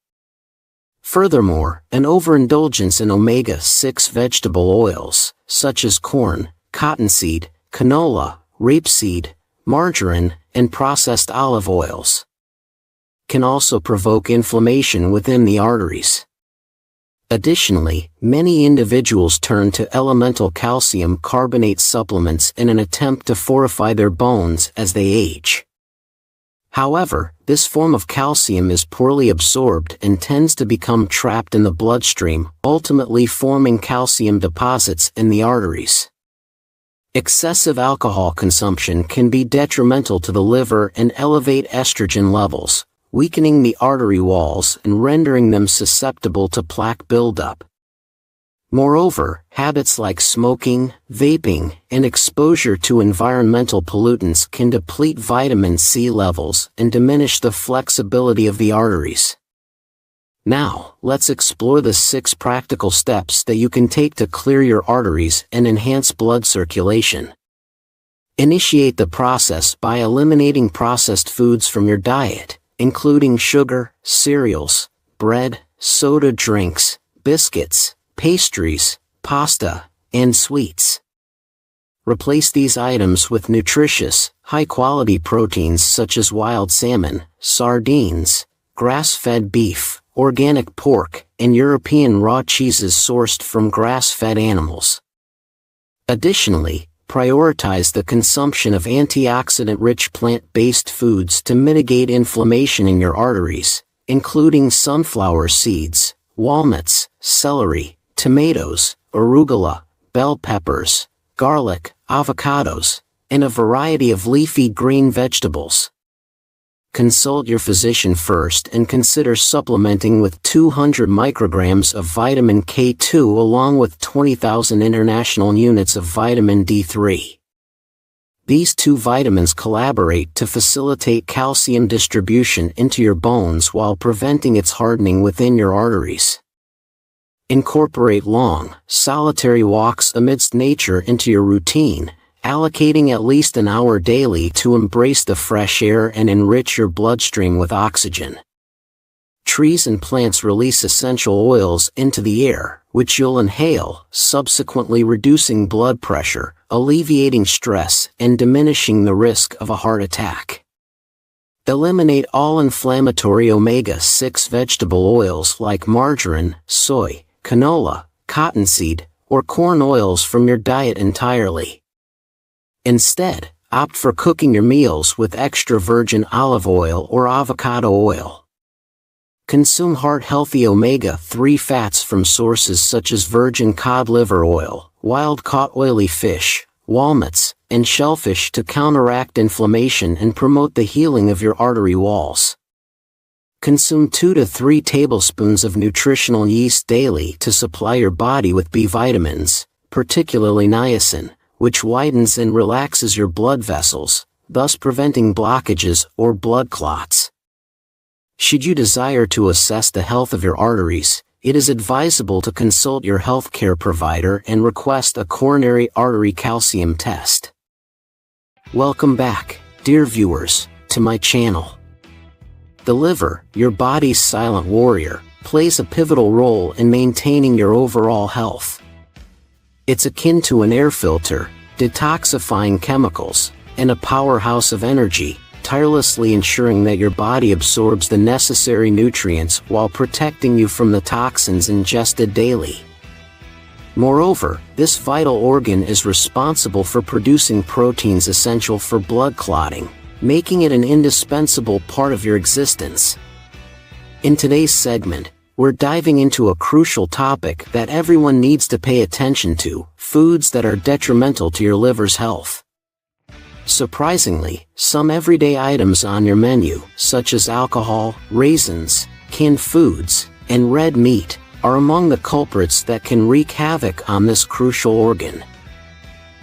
Furthermore, an overindulgence in omega-6 vegetable oils, such as corn, cottonseed, canola, rapeseed, margarine, and processed olive oils, can also provoke inflammation within the arteries. Additionally, many individuals turn to elemental calcium carbonate supplements in an attempt to fortify their bones as they age. However, this form of calcium is poorly absorbed and tends to become trapped in the bloodstream, ultimately forming calcium deposits in the arteries. Excessive alcohol consumption can be detrimental to the liver and elevate estrogen levels, weakening the artery walls and rendering them susceptible to plaque buildup. Moreover, habits like smoking, vaping, and exposure to environmental pollutants can deplete vitamin C levels and diminish the flexibility of the arteries. Now, let's explore the 6 practical steps that you can take to clear your arteries and enhance blood circulation. Initiate the process by eliminating processed foods from your diet, including sugar, cereals, bread, soda drinks, biscuits, pastries, pasta, and sweets. Replace these items with nutritious, high-quality proteins such as wild salmon, sardines, grass-fed beef, organic pork, and European raw cheeses sourced from grass-fed animals. Additionally, prioritize the consumption of antioxidant-rich plant-based foods to mitigate inflammation in your arteries, including sunflower seeds, walnuts, celery, tomatoes, arugula, bell peppers, garlic, avocados, and a variety of leafy green vegetables. Consult your physician first and consider supplementing with 200 micrograms of vitamin K2 along with 20,000 international units of vitamin D3. These 2 vitamins collaborate to facilitate calcium distribution into your bones while preventing its hardening within your arteries. Incorporate long, solitary walks amidst nature into your routine, allocating at least an hour daily to embrace the fresh air and enrich your bloodstream with oxygen. Trees and plants release essential oils into the air, which you'll inhale, subsequently reducing blood pressure, alleviating stress, and diminishing the risk of a heart attack. Eliminate all inflammatory omega-6 vegetable oils like margarine, soy, canola, cottonseed, or corn oils from your diet entirely. Instead, opt for cooking your meals with extra virgin olive oil or avocado oil. Consume heart-healthy omega-3 fats from sources such as virgin cod liver oil, wild-caught oily fish, walnuts, and shellfish to counteract inflammation and promote the healing of your artery walls. Consume 2 to 3 tablespoons of nutritional yeast daily to supply your body with B vitamins, particularly niacin, which widens and relaxes your blood vessels, thus preventing blockages or blood clots. Should you desire to assess the health of your arteries, it is advisable to consult your healthcare provider and request a coronary artery calcium test. Welcome back, dear viewers, to my channel. The liver, your body's silent warrior, plays a pivotal role in maintaining your overall health. It's akin to an air filter, detoxifying chemicals, and a powerhouse of energy, tirelessly ensuring that your body absorbs the necessary nutrients while protecting you from the toxins ingested daily. Moreover, this vital organ is responsible for producing proteins essential for blood clotting, making it an indispensable part of your existence. In today's segment, we're diving into a crucial topic that everyone needs to pay attention to: foods that are detrimental to your liver's health. Surprisingly, some everyday items on your menu, such as alcohol, raisins, canned foods, and red meat, are among the culprits that can wreak havoc on this crucial organ.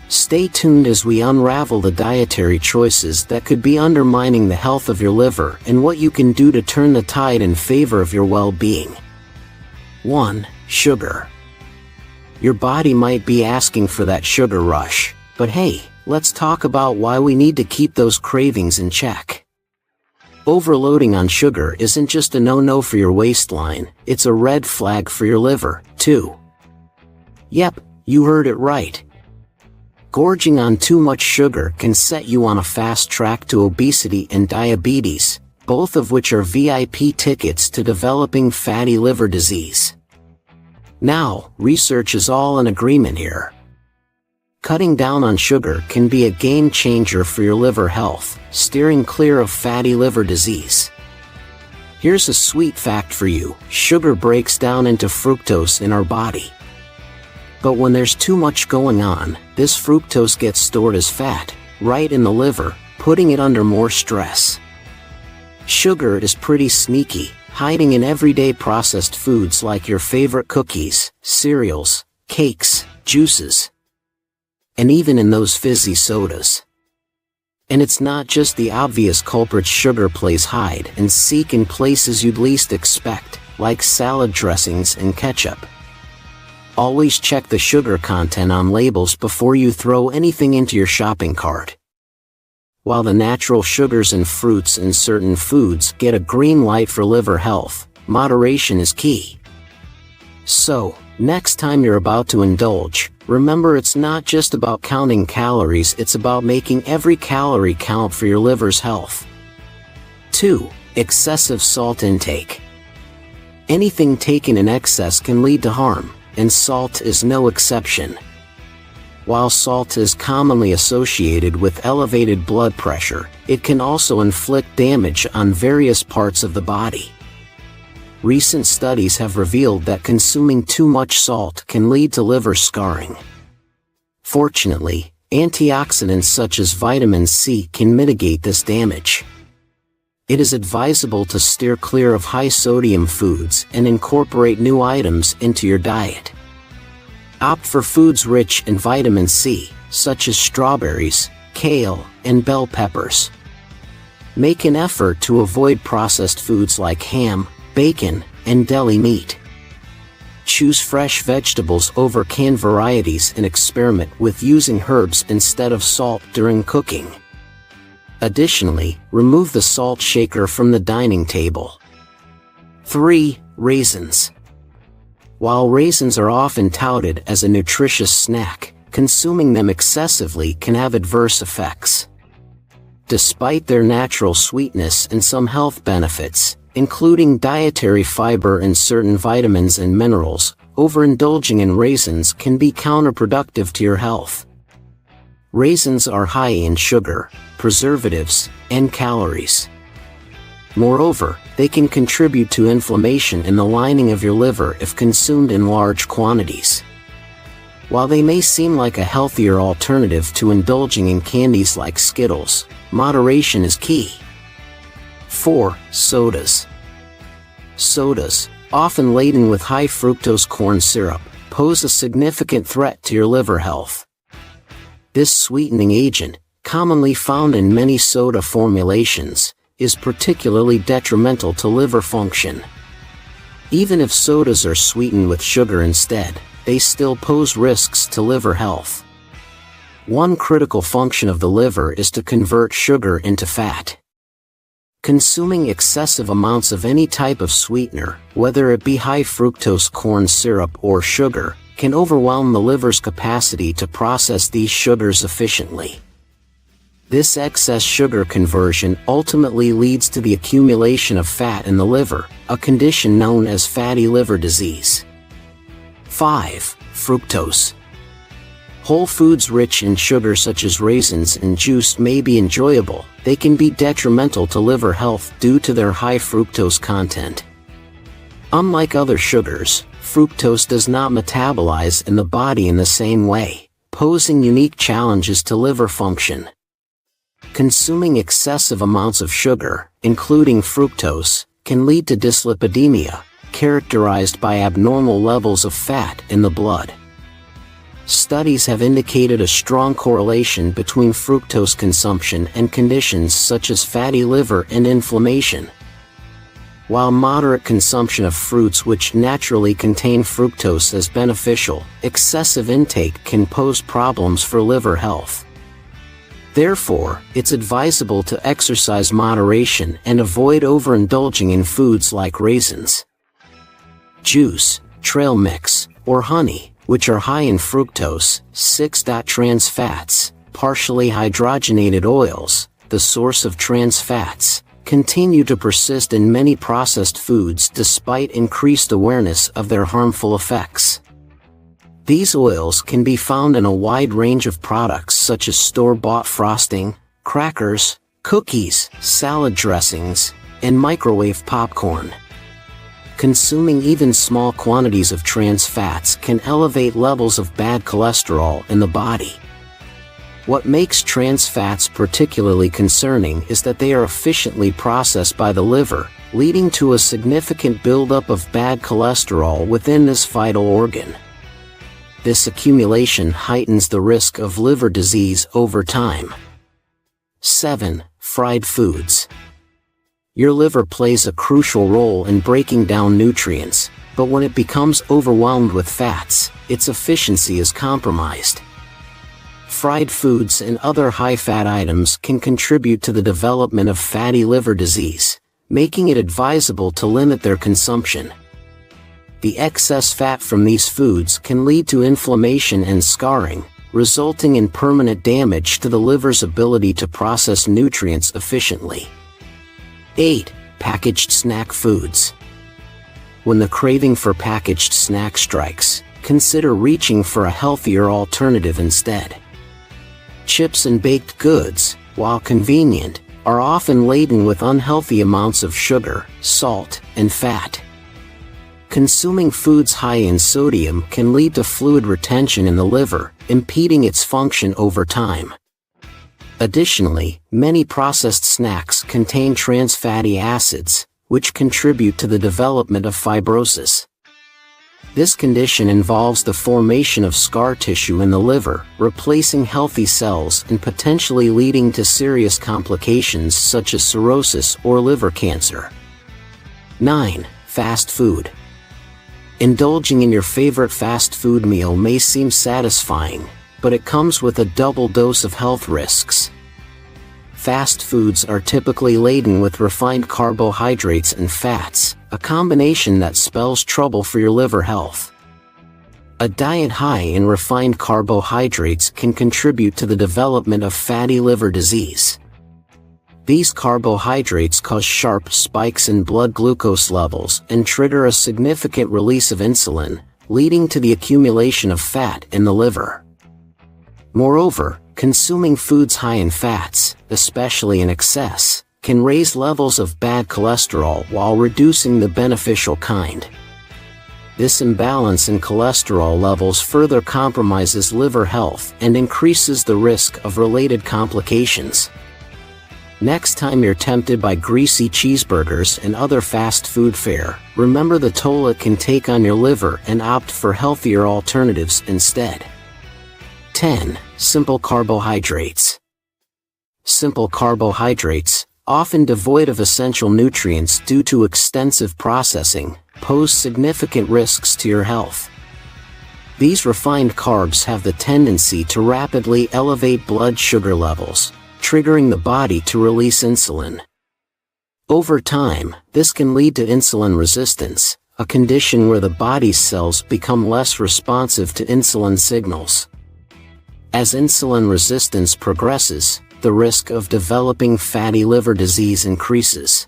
Stay tuned as we unravel the dietary choices that could be undermining the health of your liver and what you can do to turn the tide in favor of your well-being. 1. Sugar. Your body might be asking for that sugar rush, but hey, let's talk about why we need to keep those cravings in check. Overloading on sugar isn't just a no-no for your waistline, it's a red flag for your liver, too. Yep, you heard it right. Gorging on too much sugar can set you on a fast track to obesity and diabetes, both of which are VIP tickets to developing fatty liver disease. Now, research is all in agreement here. Cutting down on sugar can be a game changer for your liver health, steering clear of fatty liver disease. Here's a sweet fact for you: sugar breaks down into fructose in our body. But when there's too much going on, this fructose gets stored as fat, right in the liver, putting it under more stress. Sugar is pretty sneaky, hiding in everyday processed foods like your favorite cookies, cereals, cakes, juices, and even in those fizzy sodas. And it's not just the obvious culprits. Sugar plays hide and seek in places you'd least expect, like salad dressings and ketchup. Always check the sugar content on labels before you throw anything into your shopping cart. While the natural sugars in fruits and certain foods get a green light for liver health, moderation is key. So, next time you're about to indulge, remember it's not just about counting calories, it's about making every calorie count for your liver's health. 2. Excessive salt intake. Anything taken in excess can lead to harm, and salt is no exception. While salt is commonly associated with elevated blood pressure, it can also inflict damage on various parts of the body. Recent studies have revealed that consuming too much salt can lead to liver scarring. Fortunately, antioxidants such as vitamin C can mitigate this damage. It is advisable to steer clear of high-sodium foods and incorporate new items into your diet. Opt for foods rich in vitamin C, such as strawberries, kale, and bell peppers. Make an effort to avoid processed foods like ham, bacon, and deli meat. Choose fresh vegetables over canned varieties and experiment with using herbs instead of salt during cooking. Additionally, remove the salt shaker from the dining table. 3. Raisins. While raisins are often touted as a nutritious snack, consuming them excessively can have adverse effects. Despite their natural sweetness and some health benefits, including dietary fiber and certain vitamins and minerals, overindulging in raisins can be counterproductive to your health. Raisins are high in sugar, preservatives, and calories. Moreover, they can contribute to inflammation in the lining of your liver if consumed in large quantities. While they may seem like a healthier alternative to indulging in candies like Skittles, moderation is key. 4. Sodas. Sodas, often laden with high fructose corn syrup, pose a significant threat to your liver health. This sweetening agent, commonly found in many soda formulations, is particularly detrimental to liver function. Even if sodas are sweetened with sugar instead, they still pose risks to liver health. One critical function of the liver is to convert sugar into fat. Consuming excessive amounts of any type of sweetener, whether it be high fructose corn syrup or sugar, can overwhelm the liver's capacity to process these sugars efficiently. This excess sugar conversion ultimately leads to the accumulation of fat in the liver, a condition known as fatty liver disease. 5. Fructose. Whole foods rich in sugar such as raisins and juice may be enjoyable, they can be detrimental to liver health due to their high fructose content. Unlike other sugars, fructose does not metabolize in the body in the same way, posing unique challenges to liver function. Consuming excessive amounts of sugar, including fructose, can lead to dyslipidemia, characterized by abnormal levels of fat in the blood. Studies have indicated a strong correlation between fructose consumption and conditions such as fatty liver and inflammation. While moderate consumption of fruits which naturally contain fructose is beneficial, excessive intake can pose problems for liver health. Therefore, it's advisable to exercise moderation and avoid overindulging in foods like raisins. Juice, trail mix, or honey, which are high in fructose, 6-trans fats, partially hydrogenated oils, the source of trans fats, continue to persist in many processed foods despite increased awareness of their harmful effects. These oils can be found in a wide range of products such as store-bought frosting, crackers, cookies, salad dressings, and microwave popcorn. Consuming even small quantities of trans fats can elevate levels of bad cholesterol in the body. What makes trans fats particularly concerning is that they are efficiently processed by the liver, leading to a significant buildup of bad cholesterol within this vital organ. This accumulation heightens the risk of liver disease over time. 7. Fried foods. Your liver plays a crucial role in breaking down nutrients, but when it becomes overwhelmed with fats, its efficiency is compromised. Fried foods and other high-fat items can contribute to the development of fatty liver disease, making it advisable to limit their consumption. The excess fat from these foods can lead to inflammation and scarring, resulting in permanent damage to the liver's ability to process nutrients efficiently. 8. Packaged snack foods. When the craving for packaged snacks strikes, consider reaching for a healthier alternative instead. Chips and baked goods, while convenient, are often laden with unhealthy amounts of sugar, salt, and fat. Consuming foods high in sodium can lead to fluid retention in the liver, impeding its function over time. Additionally, many processed snacks contain trans fatty acids, which contribute to the development of fibrosis. This condition involves the formation of scar tissue in the liver, replacing healthy cells and potentially leading to serious complications such as cirrhosis or liver cancer. 9. Fast food. Indulging in your favorite fast food meal may seem satisfying, but it comes with a double dose of health risks. Fast foods are typically laden with refined carbohydrates and fats, a combination that spells trouble for your liver health. A diet high in refined carbohydrates can contribute to the development of fatty liver disease. These carbohydrates cause sharp spikes in blood glucose levels and trigger a significant release of insulin, leading to the accumulation of fat in the liver. Moreover, consuming foods high in fats, especially in excess, can raise levels of bad cholesterol while reducing the beneficial kind. This imbalance in cholesterol levels further compromises liver health and increases the risk of related complications. Next time you're tempted by greasy cheeseburgers and other fast food fare, remember the toll it can take on your liver and opt for healthier alternatives instead. 10. Simple carbohydrates. Simple carbohydrates, often devoid of essential nutrients due to extensive processing, pose significant risks to your health. These refined carbs have the tendency to rapidly elevate blood sugar levels, triggering the body to release insulin. Over time, this can lead to insulin resistance, a condition where the body's cells become less responsive to insulin signals. As insulin resistance progresses, the risk of developing fatty liver disease increases.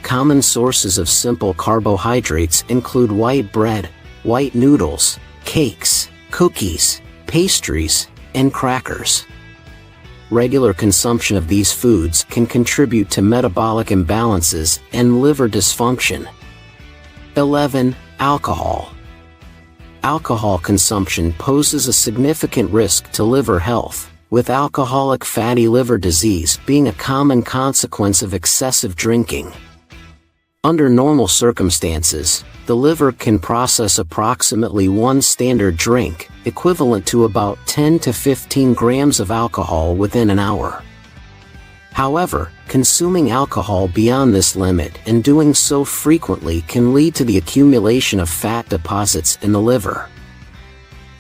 Common sources of simple carbohydrates include white bread, white noodles, cakes, cookies, pastries, and crackers. Regular consumption of these foods can contribute to metabolic imbalances and liver dysfunction. 11. Alcohol. Alcohol consumption poses a significant risk to liver health, with alcoholic fatty liver disease being a common consequence of excessive drinking. Under normal circumstances, the liver can process approximately one standard drink, equivalent to about 10 to 15 grams of alcohol within an hour. However, consuming alcohol beyond this limit and doing so frequently can lead to the accumulation of fat deposits in the liver.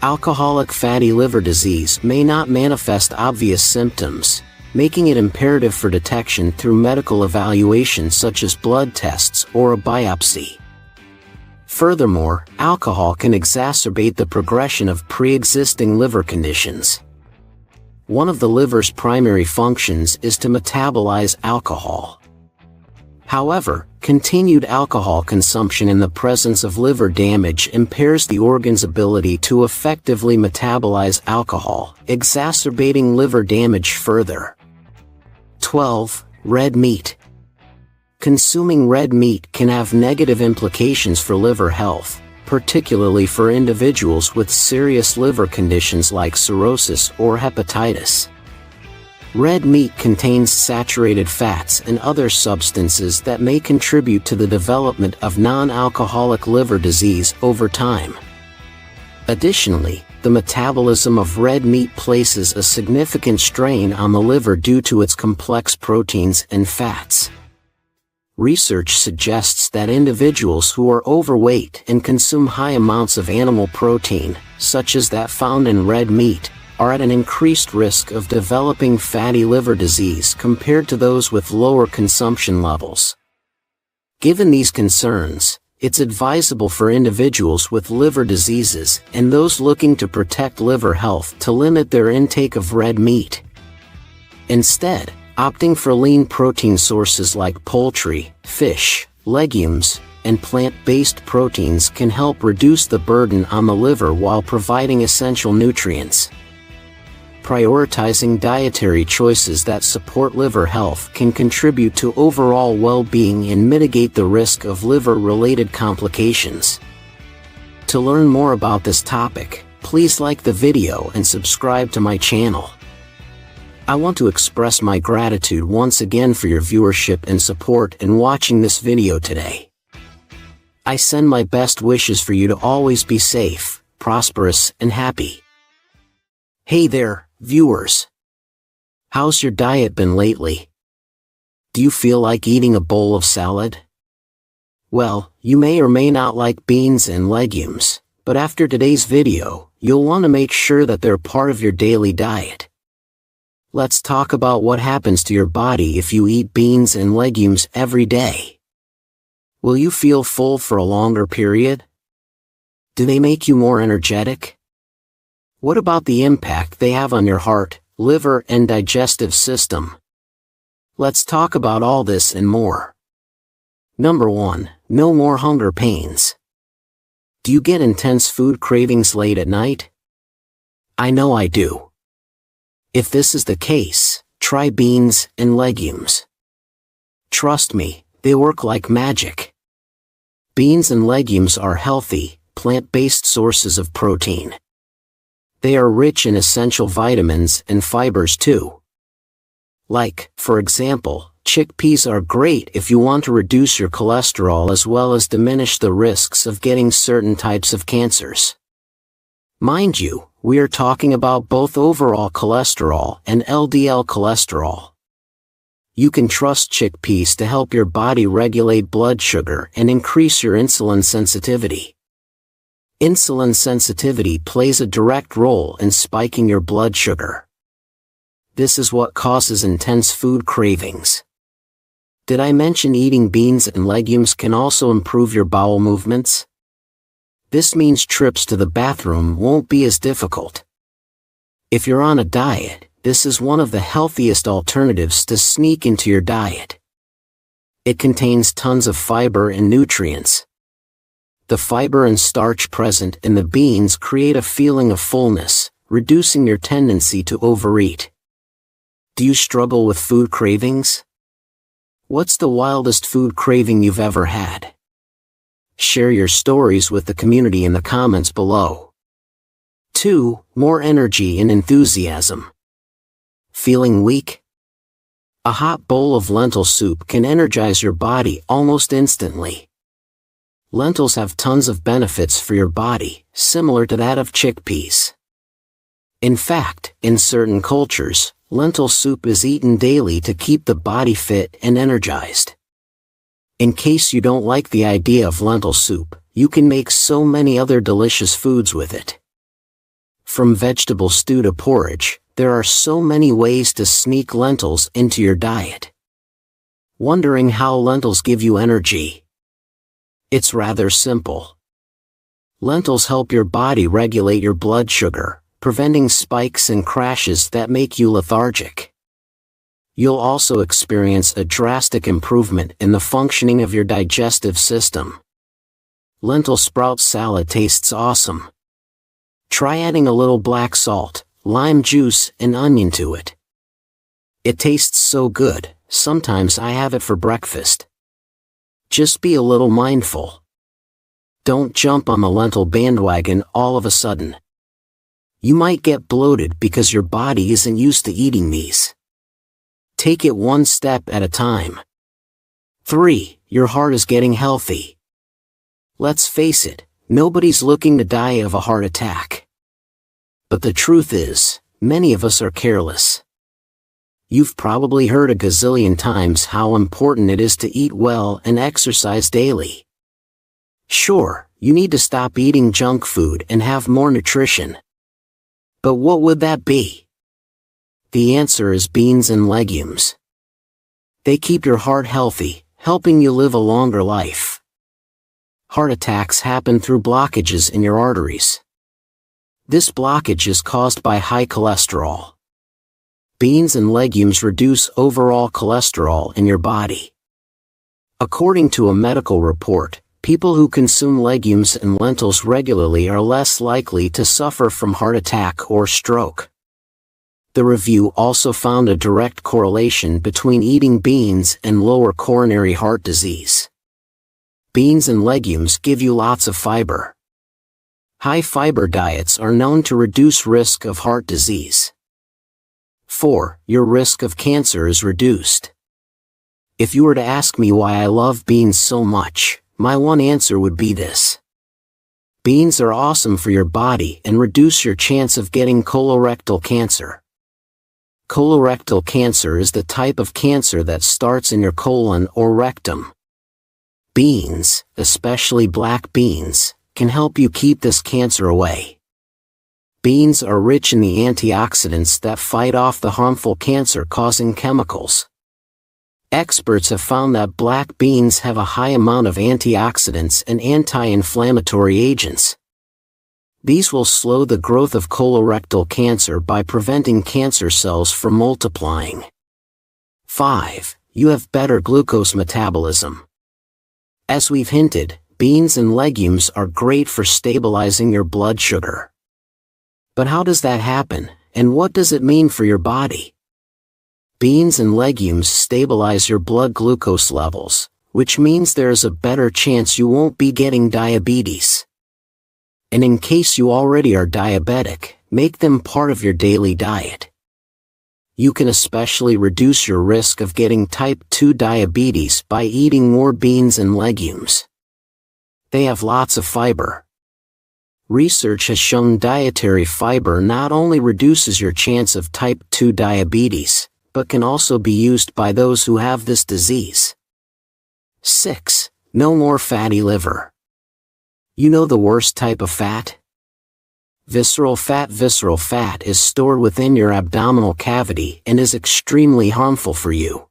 Alcoholic fatty liver disease may not manifest obvious symptoms, making it imperative for detection through medical evaluation such as blood tests or a biopsy. Furthermore, alcohol can exacerbate the progression of pre-existing liver conditions. One of the liver's primary functions is to metabolize alcohol. However, continued alcohol consumption in the presence of liver damage impairs the organ's ability to effectively metabolize alcohol, exacerbating liver damage further. 12. Red meat. Consuming red meat can have negative implications for liver health, particularly for individuals with serious liver conditions like cirrhosis or hepatitis. Red meat contains saturated fats and other substances that may contribute to the development of non-alcoholic liver disease over time. Additionally, the metabolism of red meat places a significant strain on the liver due to its complex proteins and fats. Research suggests that individuals who are overweight and consume high amounts of animal protein, such as that found in red meat, are at an increased risk of developing fatty liver disease compared to those with lower consumption levels. Given these concerns, it's advisable for individuals with liver diseases and those looking to protect liver health to limit their intake of red meat. Instead, opting for lean protein sources like poultry, fish, legumes, and plant-based proteins can help reduce the burden on the liver while providing essential nutrients. Prioritizing dietary choices that support liver health can contribute to overall well-being and mitigate the risk of liver-related complications. To learn more about this topic, please like the video and subscribe to my channel. I want to express my gratitude once again for your viewership and support in watching this video today. I send my best wishes for you to always be safe, prosperous, and happy. Hey there, viewers. How's your diet been lately? Do you feel like eating a bowl of salad? Well, you may or may not like beans and legumes, but after today's video, you'll want to make sure that they're part of your daily diet. Let's talk about what happens to your body if you eat beans and legumes every day. Will you feel full for a longer period? Do they make you more energetic? What about the impact they have on your heart, liver, and digestive system? Let's talk about all this and more. Number 1. No more hunger pains. Do you get intense food cravings late at night? I know I do. If this is the case, try beans and legumes. Trust me, they work like magic. Beans and legumes are healthy, plant-based sources of protein. They are rich in essential vitamins and fibers too. Like, for example, chickpeas are great if you want to reduce your cholesterol as well as diminish the risks of getting certain types of cancers. Mind you, we are talking about both overall cholesterol and LDL cholesterol. You can trust chickpeas to help your body regulate blood sugar and increase your insulin sensitivity. Insulin sensitivity plays a direct role in spiking your blood sugar. This is what causes intense food cravings. Did I mention eating beans and legumes can also improve your bowel movements? This means trips to the bathroom won't be as difficult. If you're on a diet, this is one of the healthiest alternatives to sneak into your diet. It contains tons of fiber and nutrients. The fiber and starch present in the beans create a feeling of fullness, reducing your tendency to overeat. Do you struggle with food cravings? What's the wildest food craving you've ever had? Share your stories with the community in the comments below. 2. More energy and enthusiasm. Feeling weak? A hot bowl of lentil soup can energize your body almost instantly. Lentils have tons of benefits for your body, similar to that of chickpeas. In fact, in certain cultures, lentil soup is eaten daily to keep the body fit and energized. In case you don't like the idea of lentil soup, you can make so many other delicious foods with it. From vegetable stew to porridge, there are so many ways to sneak lentils into your diet. Wondering how lentils give you energy? It's rather simple. Lentils help your body regulate your blood sugar, preventing spikes and crashes that make you lethargic. You'll also experience a drastic improvement in the functioning of your digestive system. Lentil sprout salad tastes awesome. Try adding a little black salt, lime juice, and onion to it. It tastes so good, sometimes I have it for breakfast. Just be a little mindful. Don't jump on the lentil bandwagon all of a sudden. You might get bloated because your body isn't used to eating these. Take it one step at a time. 3. Your heart is getting healthy. Let's face it, nobody's looking to die of a heart attack. But the truth is, many of us are careless. You've probably heard a gazillion times how important it is to eat well and exercise daily. Sure, you need to stop eating junk food and have more nutrition. But what would that be? The answer is beans and legumes. They keep your heart healthy, helping you live a longer life. Heart attacks happen through blockages in your arteries. This blockage is caused by high cholesterol. Beans and legumes reduce overall cholesterol in your body. According to a medical report, people who consume legumes and lentils regularly are less likely to suffer from heart attack or stroke. The review also found a direct correlation between eating beans and lower coronary heart disease. Beans and legumes give you lots of fiber. High-fiber diets are known to reduce risk of heart disease. 4. Your risk of cancer is reduced. If you were to ask me why I love beans so much, my one answer would be this. Beans are awesome for your body and reduce your chance of getting colorectal cancer. Colorectal cancer is the type of cancer that starts in your colon or rectum. Beans, especially black beans, can help you keep this cancer away. Beans are rich in the antioxidants that fight off the harmful cancer-causing chemicals. Experts have found that black beans have a high amount of antioxidants and anti-inflammatory agents. These will slow the growth of colorectal cancer by preventing cancer cells from multiplying. 5. You have better glucose metabolism. As we've hinted, beans and legumes are great for stabilizing your blood sugar. But how does that happen, and what does it mean for your body? Beans and legumes stabilize your blood glucose levels, which means there is a better chance you won't be getting diabetes. And in case you already are diabetic, make them part of your daily diet. You can especially reduce your risk of getting type 2 diabetes by eating more beans and legumes. They have lots of fiber. Research has shown dietary fiber not only reduces your chance of type 2 diabetes, but can also be used by those who have this disease. 6. No more fatty liver. You know the worst type of fat? Visceral fat. Visceral fat is stored within your abdominal cavity and is extremely harmful for you.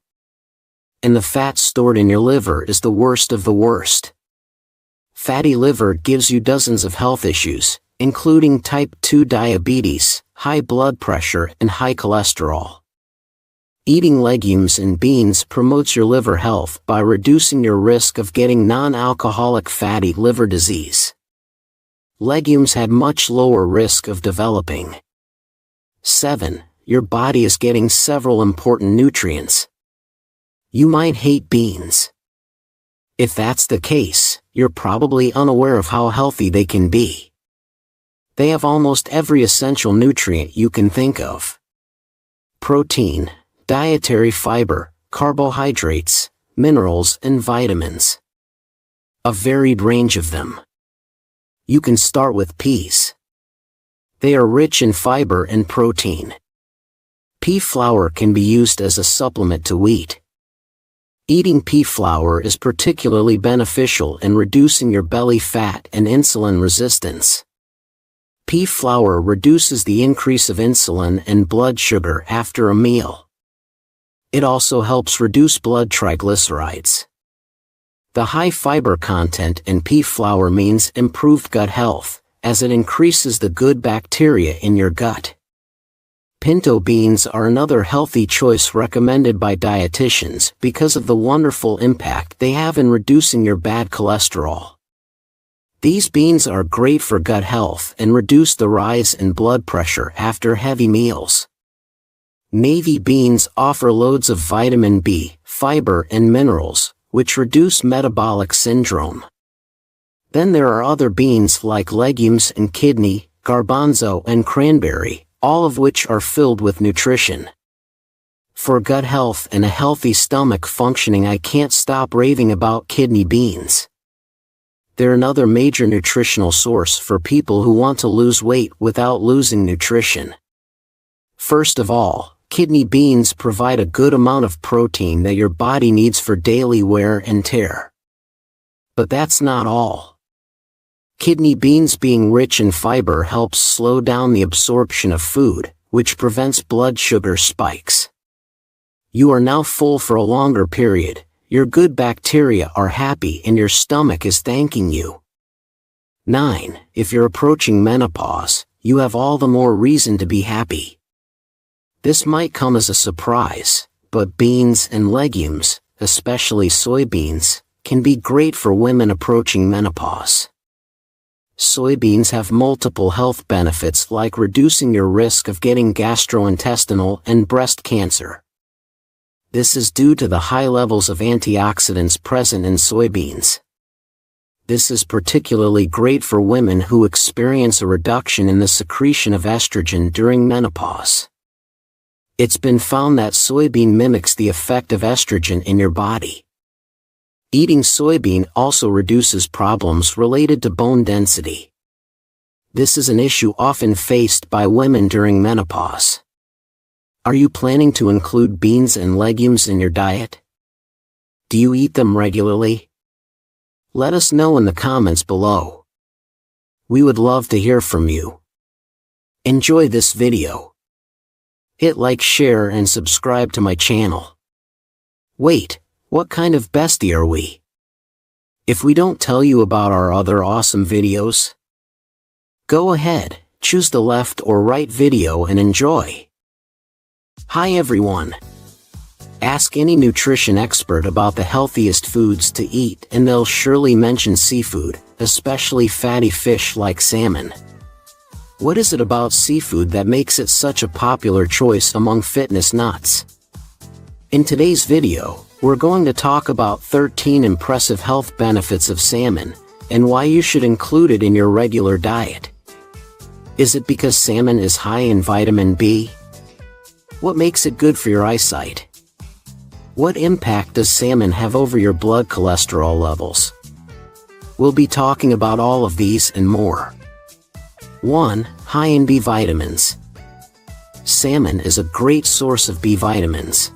And the fat stored in your liver is the worst of the worst. Fatty liver gives you dozens of health issues, including type 2 diabetes, high blood pressure, and high cholesterol. Eating legumes and beans promotes your liver health by reducing your risk of getting non-alcoholic fatty liver disease. Legumes had much lower risk of developing. 7. Your body is getting several important nutrients. You might hate beans. If that's the case, you're probably unaware of how healthy they can be. They have almost every essential nutrient you can think of. Protein, dietary fiber, carbohydrates, minerals, and vitamins. A varied range of them. You can start with peas. They are rich in fiber and protein. Pea flour can be used as a supplement to wheat. Eating pea flour is particularly beneficial in reducing your belly fat and insulin resistance. Pea flour reduces the increase of insulin and blood sugar after a meal. It also helps reduce blood triglycerides. The high fiber content in pea flour means improved gut health, as it increases the good bacteria in your gut. Pinto beans are another healthy choice recommended by dietitians because of the wonderful impact they have in reducing your bad cholesterol. These beans are great for gut health and reduce the rise in blood pressure after heavy meals. Navy beans offer loads of vitamin B, fiber and minerals, which reduce metabolic syndrome. Then there are other beans like legumes and kidney, garbanzo and cranberry, all of which are filled with nutrition. For gut health and a healthy stomach functioning, I can't stop raving about kidney beans. They're another major nutritional source for people who want to lose weight without losing nutrition. First of all, kidney beans provide a good amount of protein that your body needs for daily wear and tear. But that's not all. Kidney beans being rich in fiber helps slow down the absorption of food, which prevents blood sugar spikes. You are now full for a longer period, your good bacteria are happy and your stomach is thanking you. 9. If you're approaching menopause, you have all the more reason to be happy. This might come as a surprise, but beans and legumes, especially soybeans, can be great for women approaching menopause. Soybeans have multiple health benefits like reducing your risk of getting gastrointestinal and breast cancer. This is due to the high levels of antioxidants present in soybeans. This is particularly great for women who experience a reduction in the secretion of estrogen during menopause. It's been found that soybean mimics the effect of estrogen in your body. Eating soybean also reduces problems related to bone density. This is an issue often faced by women during menopause. Are you planning to include beans and legumes in your diet? Do you eat them regularly? Let us know in the comments below. We would love to hear from you. Enjoy this video. Hit like, share and subscribe to my channel. Wait, what kind of bestie are we? If we don't tell you about our other awesome videos? Go ahead, choose the left or right video and enjoy. Hi everyone. Ask any nutrition expert about the healthiest foods to eat and they'll surely mention seafood, especially fatty fish like salmon. What is it about seafood that makes it such a popular choice among fitness nuts? In today's video, we're going to talk about 13 impressive health benefits of salmon, and why you should include it in your regular diet. Is it because salmon is high in vitamin B? What makes it good for your eyesight? What impact does salmon have over your blood cholesterol levels? We'll be talking about all of these and more. 1. High in B vitamins. Salmon is a great source of B vitamins.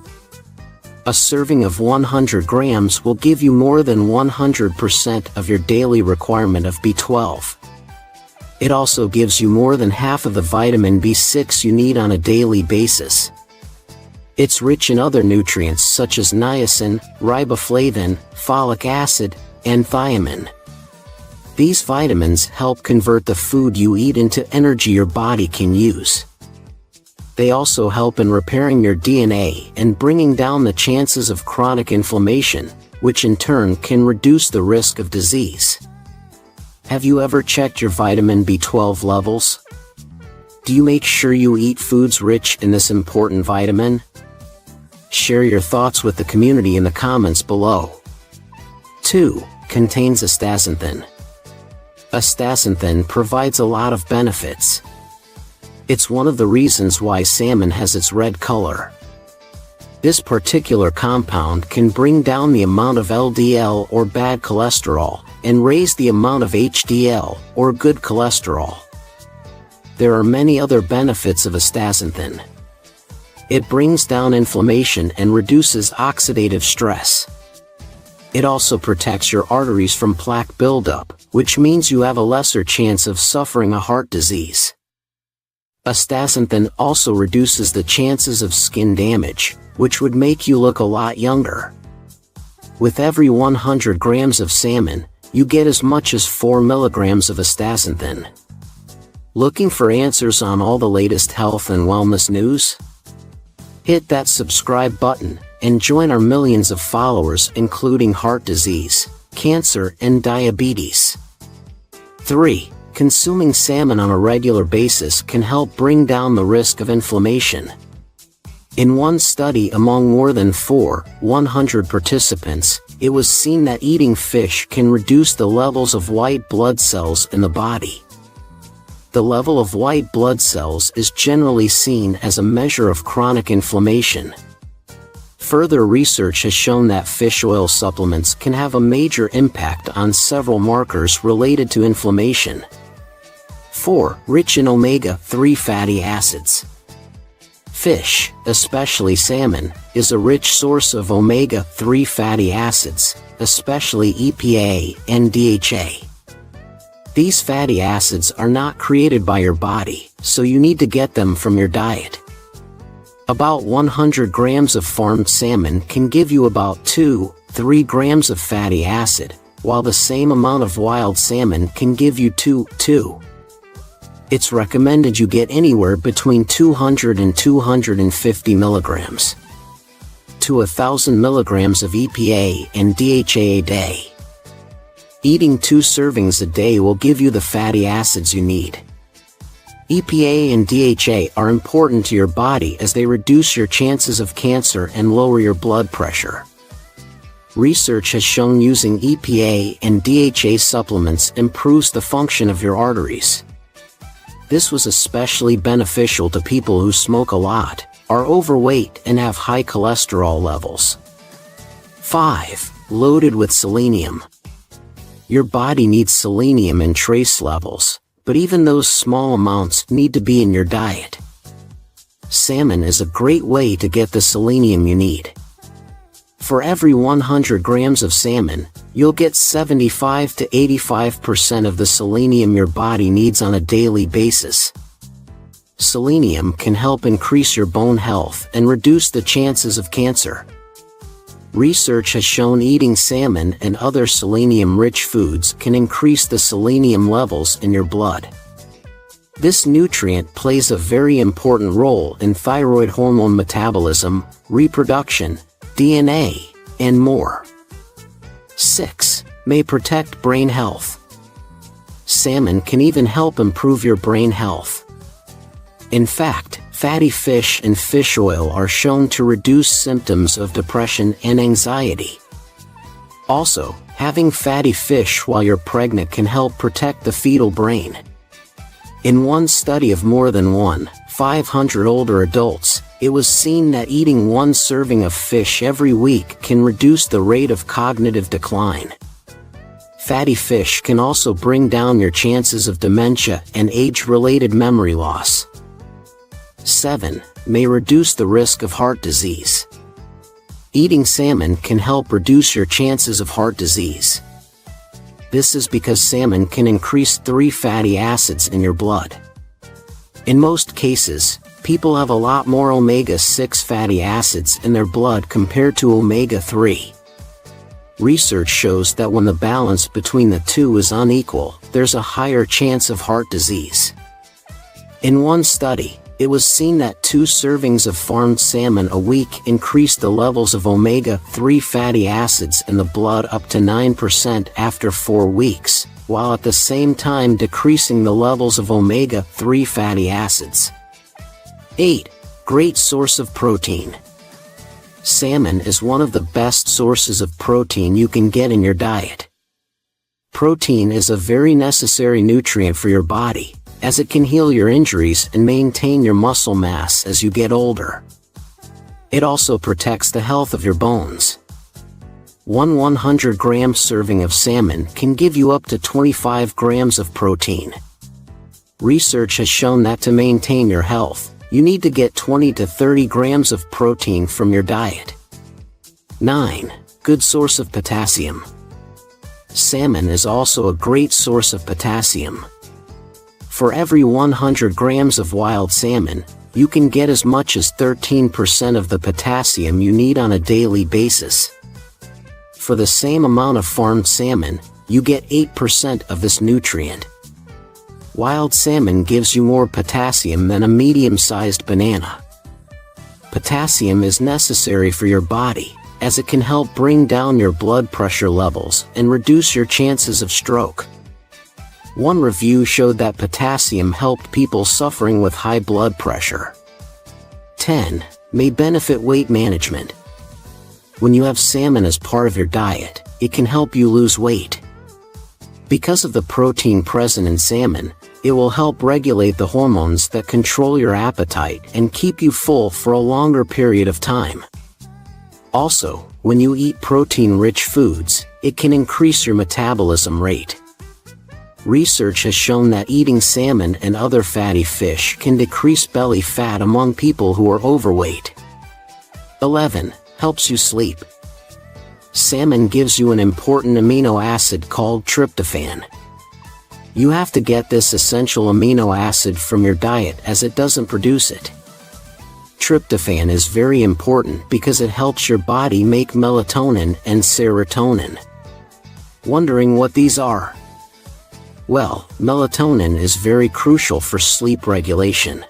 A serving of 100 grams will give you more than 100% of your daily requirement of B12. It also gives you more than half of the vitamin B6 you need on a daily basis. It's rich in other nutrients such as niacin, riboflavin, folic acid, and thiamine. These vitamins help convert the food you eat into energy your body can use. They also help in repairing your DNA and bringing down the chances of chronic inflammation, which in turn can reduce the risk of disease. Have you ever checked your vitamin B12 levels? Do you make sure you eat foods rich in this important vitamin? Share your thoughts with the community in the comments below. 2. Contains astaxanthin. Astaxanthin provides a lot of benefits. It's one of the reasons why salmon has its red color. This particular compound can bring down the amount of LDL or bad cholesterol, and raise the amount of HDL or good cholesterol. There are many other benefits of astaxanthin. It brings down inflammation and reduces oxidative stress. It also protects your arteries from plaque buildup, which means you have a lesser chance of suffering a heart disease. Astaxanthin also reduces the chances of skin damage, which would make you look a lot younger. With every 100 grams of salmon, you get as much as 4 milligrams of astaxanthin. Looking for answers on all the latest health and wellness news? Hit that subscribe button and join our millions of followers, including heart disease, cancer, and diabetes. 3. Consuming salmon on a regular basis can help bring down the risk of inflammation. In one study among more than 400 participants, it was seen that eating fish can reduce the levels of white blood cells in the body. The level of white blood cells is generally seen as a measure of chronic inflammation. Further research has shown that fish oil supplements can have a major impact on several markers related to inflammation. 4. Rich in omega-3 fatty acids. Fish, especially salmon, is a rich source of omega-3 fatty acids, especially EPA and DHA. These fatty acids are not created by your body, so you need to get them from your diet. About 100 grams of farmed salmon can give you about 2-3 grams of fatty acid, while the same amount of wild salmon can give you 2. It's recommended you get anywhere between 200 and 250 milligrams to 1,000 milligrams of EPA and DHA a day. Eating 2 servings a day will give you the fatty acids you need. EPA and DHA are important to your body as they reduce your chances of cancer and lower your blood pressure. Research has shown using EPA and DHA supplements improves the function of your arteries. This was especially beneficial to people who smoke a lot, are overweight, and have high cholesterol levels. 5. Loaded with selenium. Your body needs selenium in trace levels, but even those small amounts need to be in your diet. Salmon is a great way to get the selenium you need. For every 100 grams of salmon, you'll get 75 to 85% of the selenium your body needs on a daily basis. Selenium can help increase your bone health and reduce the chances of cancer. Research has shown eating salmon and other selenium-rich foods can increase the selenium levels in your blood. This nutrient plays a very important role in thyroid hormone metabolism, reproduction, DNA, and more. 6. May protect brain health. Salmon can even help improve your brain health. In fact, fatty fish and fish oil are shown to reduce symptoms of depression and anxiety. Also, having fatty fish while you're pregnant can help protect the fetal brain. In one study of more than 500 older adults, it was seen that eating 1 serving of fish every week can reduce the rate of cognitive decline. Fatty fish can also bring down your chances of dementia and age-related memory loss. 7. May reduce the risk of heart disease. Eating salmon can help reduce your chances of heart disease. This is because salmon can increase 3 fatty acids in your blood. In most cases, people have a lot more omega-6 fatty acids in their blood compared to omega-3. Research shows that when the balance between the two is unequal, there's a higher chance of heart disease. In one study, it was seen that 2 servings of farmed salmon a week increased the levels of omega-3 fatty acids in the blood up to 9% after 4 weeks, while at the same time decreasing the levels of omega-3 fatty acids. 8. Great source of protein. Salmon is one of the best sources of protein you can get in your diet. Protein is a very necessary nutrient for your body, as it can heal your injuries and maintain your muscle mass as you get older. It also protects the health of your bones. 100-gram serving of salmon can give you up to 25 grams of protein. Research has shown that to maintain your health, you need to get 20 to 30 grams of protein from your diet. 9. Good source of potassium. Salmon is also a great source of potassium. For every 100 grams of wild salmon, you can get as much as 13% of the potassium you need on a daily basis. For the same amount of farmed salmon, you get 8% of this nutrient. wild salmon gives you more potassium than a medium-sized banana. Potassium is necessary for your body, as it can help bring down your blood pressure levels and reduce your chances of stroke. One review showed that potassium helped people suffering with high blood pressure. 10. May benefit weight management. When you have salmon as part of your diet, it can help you lose weight. Because of the protein present in salmon, it will help regulate the hormones that control your appetite and keep you full for a longer period of time. Also, when you eat protein-rich foods, it can increase your metabolism rate. Research has shown that eating salmon and other fatty fish can decrease belly fat among people who are overweight. 11. Helps you sleep. Salmon gives you an important amino acid called tryptophan. You have to get this essential amino acid from your diet as it doesn't produce it. Tryptophan is very important because it helps your body make melatonin and serotonin. Wondering what these are? Well, melatonin is very crucial for sleep regulation.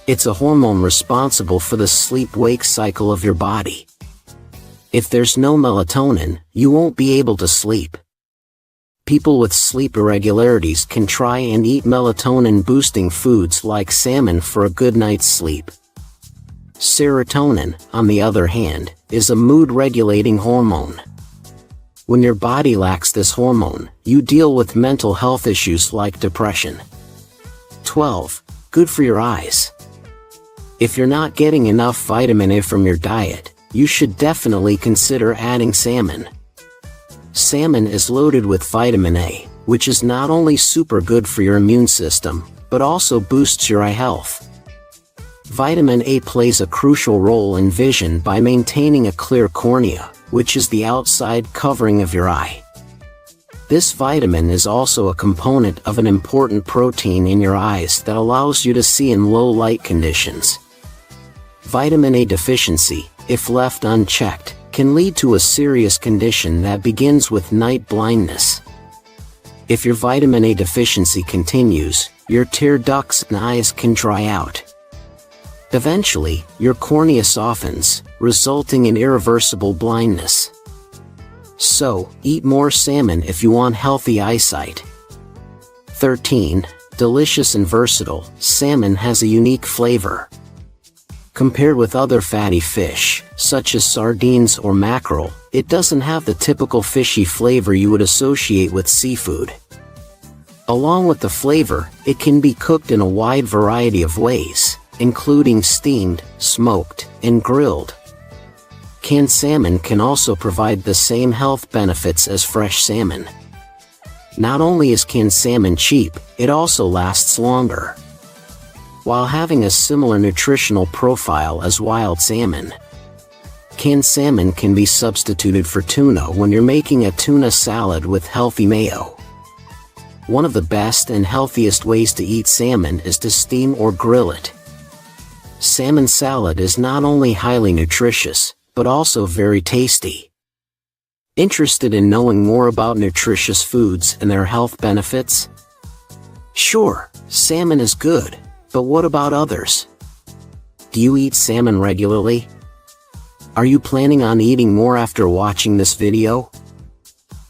It's a hormone responsible for the sleep-wake cycle of your body. If there's no melatonin, you won't be able to sleep. People with sleep irregularities can try and eat melatonin-boosting foods like salmon for a good night's sleep. Serotonin, on the other hand, is a mood-regulating hormone. When your body lacks this hormone, you deal with mental health issues like depression. 12. Good for your eyes. If you're not getting enough vitamin A from your diet, you should definitely consider adding salmon. Salmon is loaded with vitamin A, which is not only super good for your immune system, but also boosts your eye health. Vitamin A plays a crucial role in vision by maintaining a clear cornea, which is the outside covering of your eye. This vitamin is also a component of an important protein in your eyes that allows you to see in low light conditions. Vitamin A deficiency, if left unchecked, can lead to a serious condition that begins with night blindness. If your vitamin A deficiency continues, your tear ducts and eyes can dry out. Eventually, your cornea softens, resulting in irreversible blindness. So, eat more salmon if you want healthy eyesight. 13. Delicious and versatile, salmon has a unique flavor. Compared with other fatty fish, such as sardines or mackerel, it doesn't have the typical fishy flavor you would associate with seafood. Along with the flavor, it can be cooked in a wide variety of ways, including steamed, smoked, and grilled. Canned salmon can also provide the same health benefits as fresh salmon. Not only is canned salmon cheap, it also lasts longer. While having a similar nutritional profile as wild salmon, canned salmon can be substituted for tuna when you're making a tuna salad with healthy mayo. One of the best and healthiest ways to eat salmon is to steam or grill it. Salmon salad is not only highly nutritious, but also very tasty. Interested in knowing more about nutritious foods and their health benefits? Sure, salmon is good, but what about others? Do you eat salmon regularly? Are you planning on eating more after watching this video?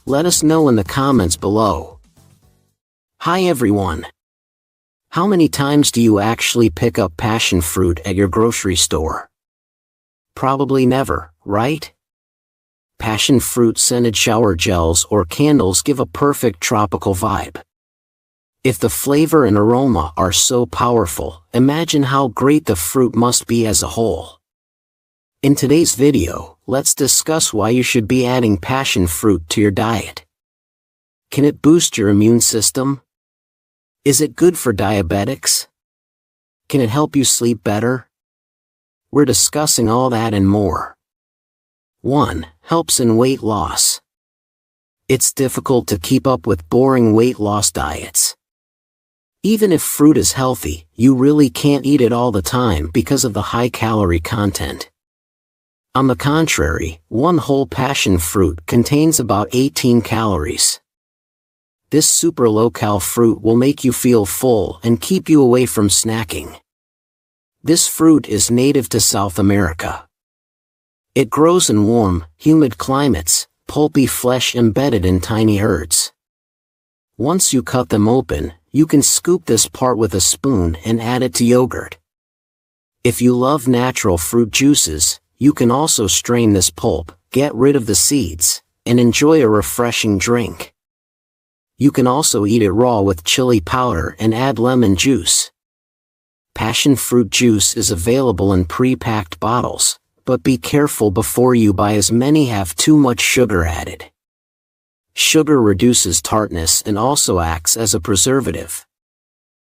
Let us know in the comments below. Hi everyone! How many times do you actually pick up passion fruit at your grocery store? Probably never, right? Passion fruit scented shower gels or candles give a perfect tropical vibe. If the flavor and aroma are so powerful, imagine how great the fruit must be as a whole. In today's video, let's discuss why you should be adding passion fruit to your diet. Can it boost your immune system? Is it good for diabetics? Can it help you sleep better? We're discussing all that and more. 1. Helps in weight loss. It's difficult to keep up with boring weight loss diets. Even if fruit is healthy, you really can't eat it all the time because of the high calorie content. On the contrary, one whole passion fruit contains about 18 calories. This super low-cal fruit will make you feel full and keep you away from snacking. This fruit is native to South America. It grows in warm, humid climates, pulpy flesh embedded in tiny herds. Once you cut them open, you can scoop this part with a spoon and add it to yogurt. If you love natural fruit juices, you can also strain this pulp, get rid of the seeds, and enjoy a refreshing drink. You can also eat it raw with chili powder and add lemon juice. Passion fruit juice is available in pre-packed bottles, but be careful before you buy as many have too much sugar added. Sugar reduces tartness and also acts as a preservative.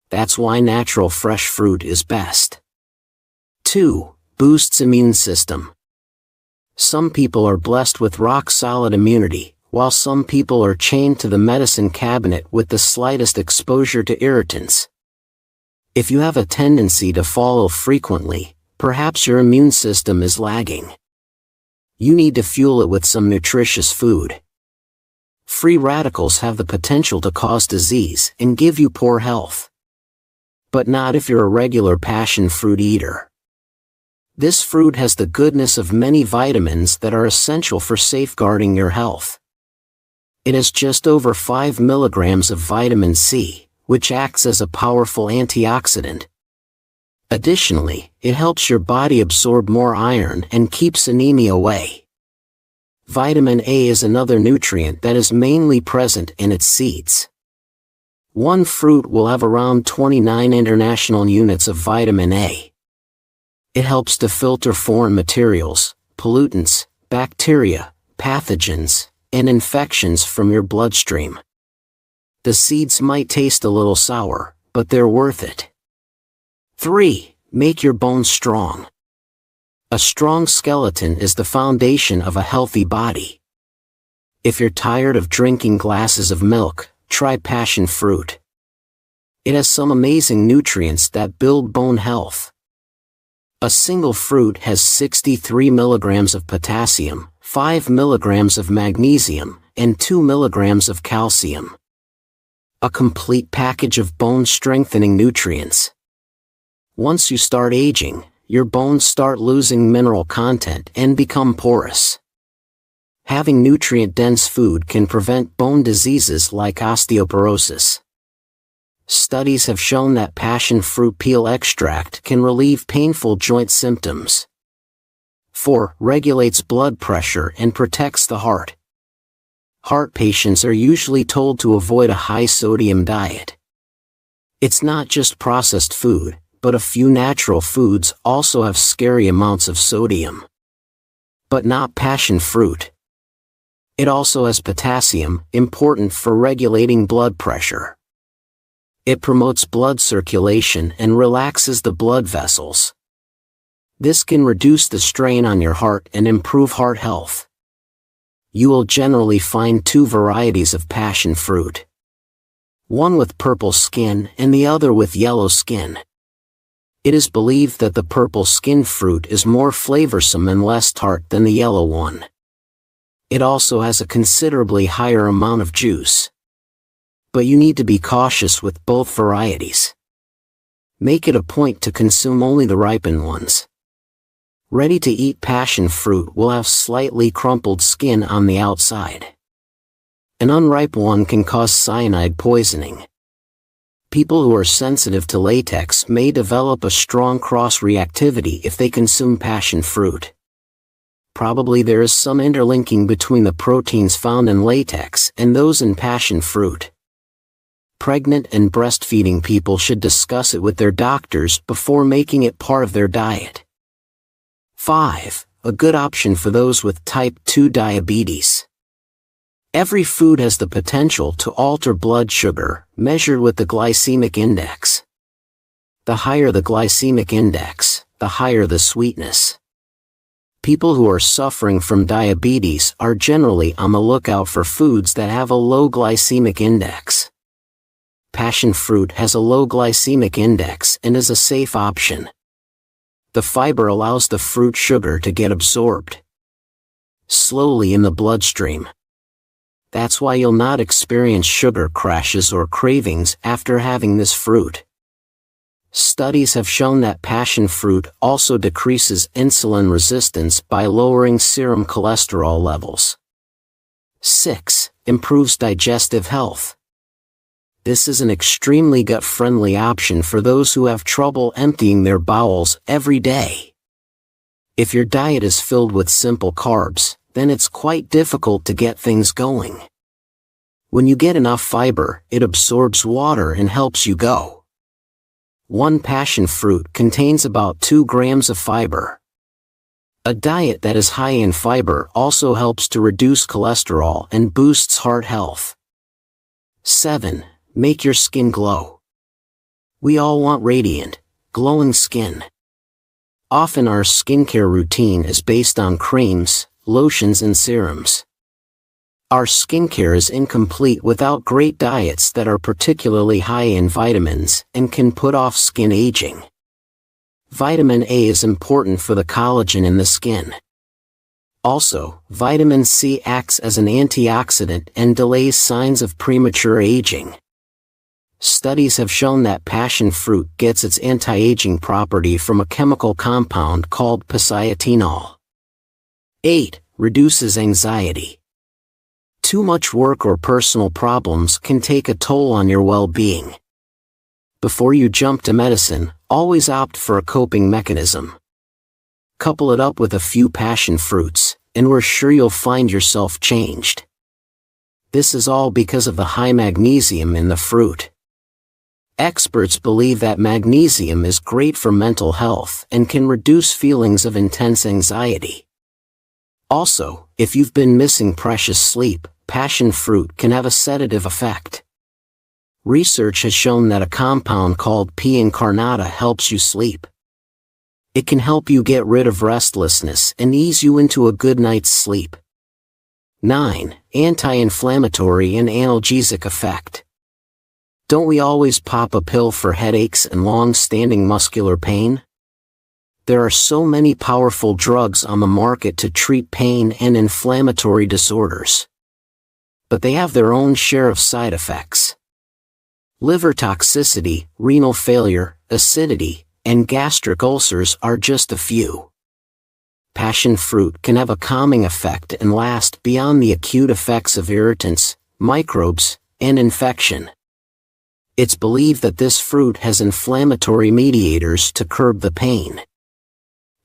That's why natural fresh fruit is best. 2. Boosts immune system. Some people are blessed with rock-solid immunity, while some people are chained to the medicine cabinet with the slightest exposure to irritants. If you have a tendency to fall ill frequently, perhaps your immune system is lagging. You need to fuel it with some nutritious food. Free radicals have the potential to cause disease and give you poor health. But not if you're a regular passion fruit eater. This fruit has the goodness of many vitamins that are essential for safeguarding your health. It has just over 5 milligrams of vitamin C, which acts as a powerful antioxidant. Additionally, it helps your body absorb more iron and keeps anemia away. Vitamin A is another nutrient that is mainly present in its seeds. One fruit will have around 29 international units of vitamin A. It helps to filter foreign materials, pollutants, bacteria, pathogens, and infections from your bloodstream. The seeds might taste a little sour, but they're worth it. 3. Make your bones strong. A strong skeleton is the foundation of a healthy body. If you're tired of drinking glasses of milk, try passion fruit. It has some amazing nutrients that build bone health. A single fruit has 63 milligrams of potassium, 5 milligrams of magnesium, and 2 milligrams of calcium. A complete package of bone-strengthening nutrients. Once you start aging, your bones start losing mineral content and become porous. Having nutrient-dense food can prevent bone diseases like osteoporosis. Studies have shown that passion fruit peel extract can relieve painful joint symptoms. 4. Regulates blood pressure and protects the heart. Heart patients are usually told to avoid a high-sodium diet. It's not just processed food, but a few natural foods also have scary amounts of sodium. But not passion fruit. It also has potassium, important for regulating blood pressure. It promotes blood circulation and relaxes the blood vessels. This can reduce the strain on your heart and improve heart health. You will generally find 2 varieties of passion fruit. One with purple skin and the other with yellow skin. It is believed that the purple skin fruit is more flavorsome and less tart than the yellow one. It also has a considerably higher amount of juice. But you need to be cautious with both varieties. Make it a point to consume only the ripened ones. Ready-to-eat passion fruit will have slightly crumpled skin on the outside. An unripe one can cause cyanide poisoning. People who are sensitive to latex may develop a strong cross-reactivity if they consume passion fruit. Probably there is some interlinking between the proteins found in latex and those in passion fruit. Pregnant and breastfeeding people should discuss it with their doctors before making it part of their diet. 5. A good option for those with type 2 diabetes. Every food has the potential to alter blood sugar, measured with the glycemic index. The higher the glycemic index, the higher the sweetness. People who are suffering from diabetes are generally on the lookout for foods that have a low glycemic index. Passion fruit has a low glycemic index and is a safe option. The fiber allows the fruit sugar to get absorbed slowly in the bloodstream. That's why you'll not experience sugar crashes or cravings after having this fruit. Studies have shown that passion fruit also decreases insulin resistance by lowering serum cholesterol levels. 6. Improves digestive health. This is an extremely gut-friendly option for those who have trouble emptying their bowels every day. If your diet is filled with simple carbs, then it's quite difficult to get things going. When you get enough fiber, it absorbs water and helps you go. One passion fruit contains about 2 grams of fiber. A diet that is high in fiber also helps to reduce cholesterol and boosts heart health. 7. Make your skin glow. We all want radiant, glowing skin. Often our skincare routine is based on creams, lotions and serums. Our skincare is incomplete without great diets that are particularly high in vitamins and can put off skin aging. Vitamin A is important for the collagen in the skin. Also, vitamin C acts as an antioxidant and delays signs of premature aging. Studies have shown that passion fruit gets its anti-aging property from a chemical compound called pacietinol. 8. Reduces anxiety. Too much work or personal problems can take a toll on your well-being. Before you jump to medicine, always opt for a coping mechanism. Couple it up with a few passion fruits, and we're sure you'll find yourself changed. This is all because of the high magnesium in the fruit. Experts believe that magnesium is great for mental health and can reduce feelings of intense anxiety. Also, if you've been missing precious sleep, passion fruit can have a sedative effect. Research has shown that a compound called P. incarnata helps you sleep. It can help you get rid of restlessness and ease you into a good night's sleep. 9. Anti-inflammatory and analgesic effect. Don't we always pop a pill for headaches and long-standing muscular pain? There are so many powerful drugs on the market to treat pain and inflammatory disorders. But they have their own share of side effects. Liver toxicity, renal failure, acidity, and gastric ulcers are just a few. Passion fruit can have a calming effect and last beyond the acute effects of irritants, microbes, and infection. It's believed that this fruit has inflammatory mediators to curb the pain.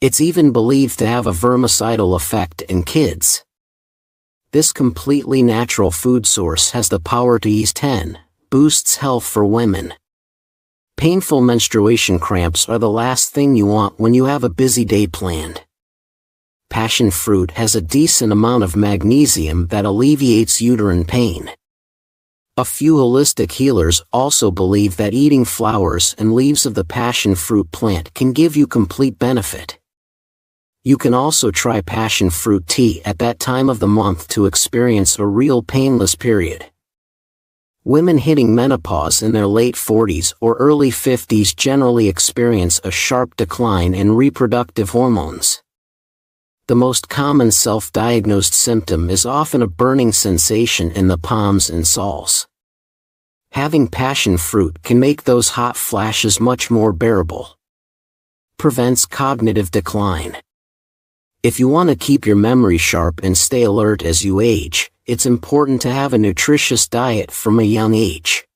It's even believed to have a vermicidal effect in kids. This completely natural food source has the power to ease tension, boosts health for women. Painful menstruation cramps are the last thing you want when you have a busy day planned. Passion fruit has a decent amount of magnesium that alleviates uterine pain. A few holistic healers also believe that eating flowers and leaves of the passion fruit plant can give you complete benefit. You can also try passion fruit tea at that time of the month to experience a real painless period. Women hitting menopause in their late 40s or early 50s generally experience a sharp decline in reproductive hormones. The most common self-diagnosed symptom is often a burning sensation in the palms and soles. Having passion fruit can make those hot flashes much more bearable. Prevents cognitive decline. If you want to keep your memory sharp and stay alert as you age, it's important to have a nutritious diet from a young age.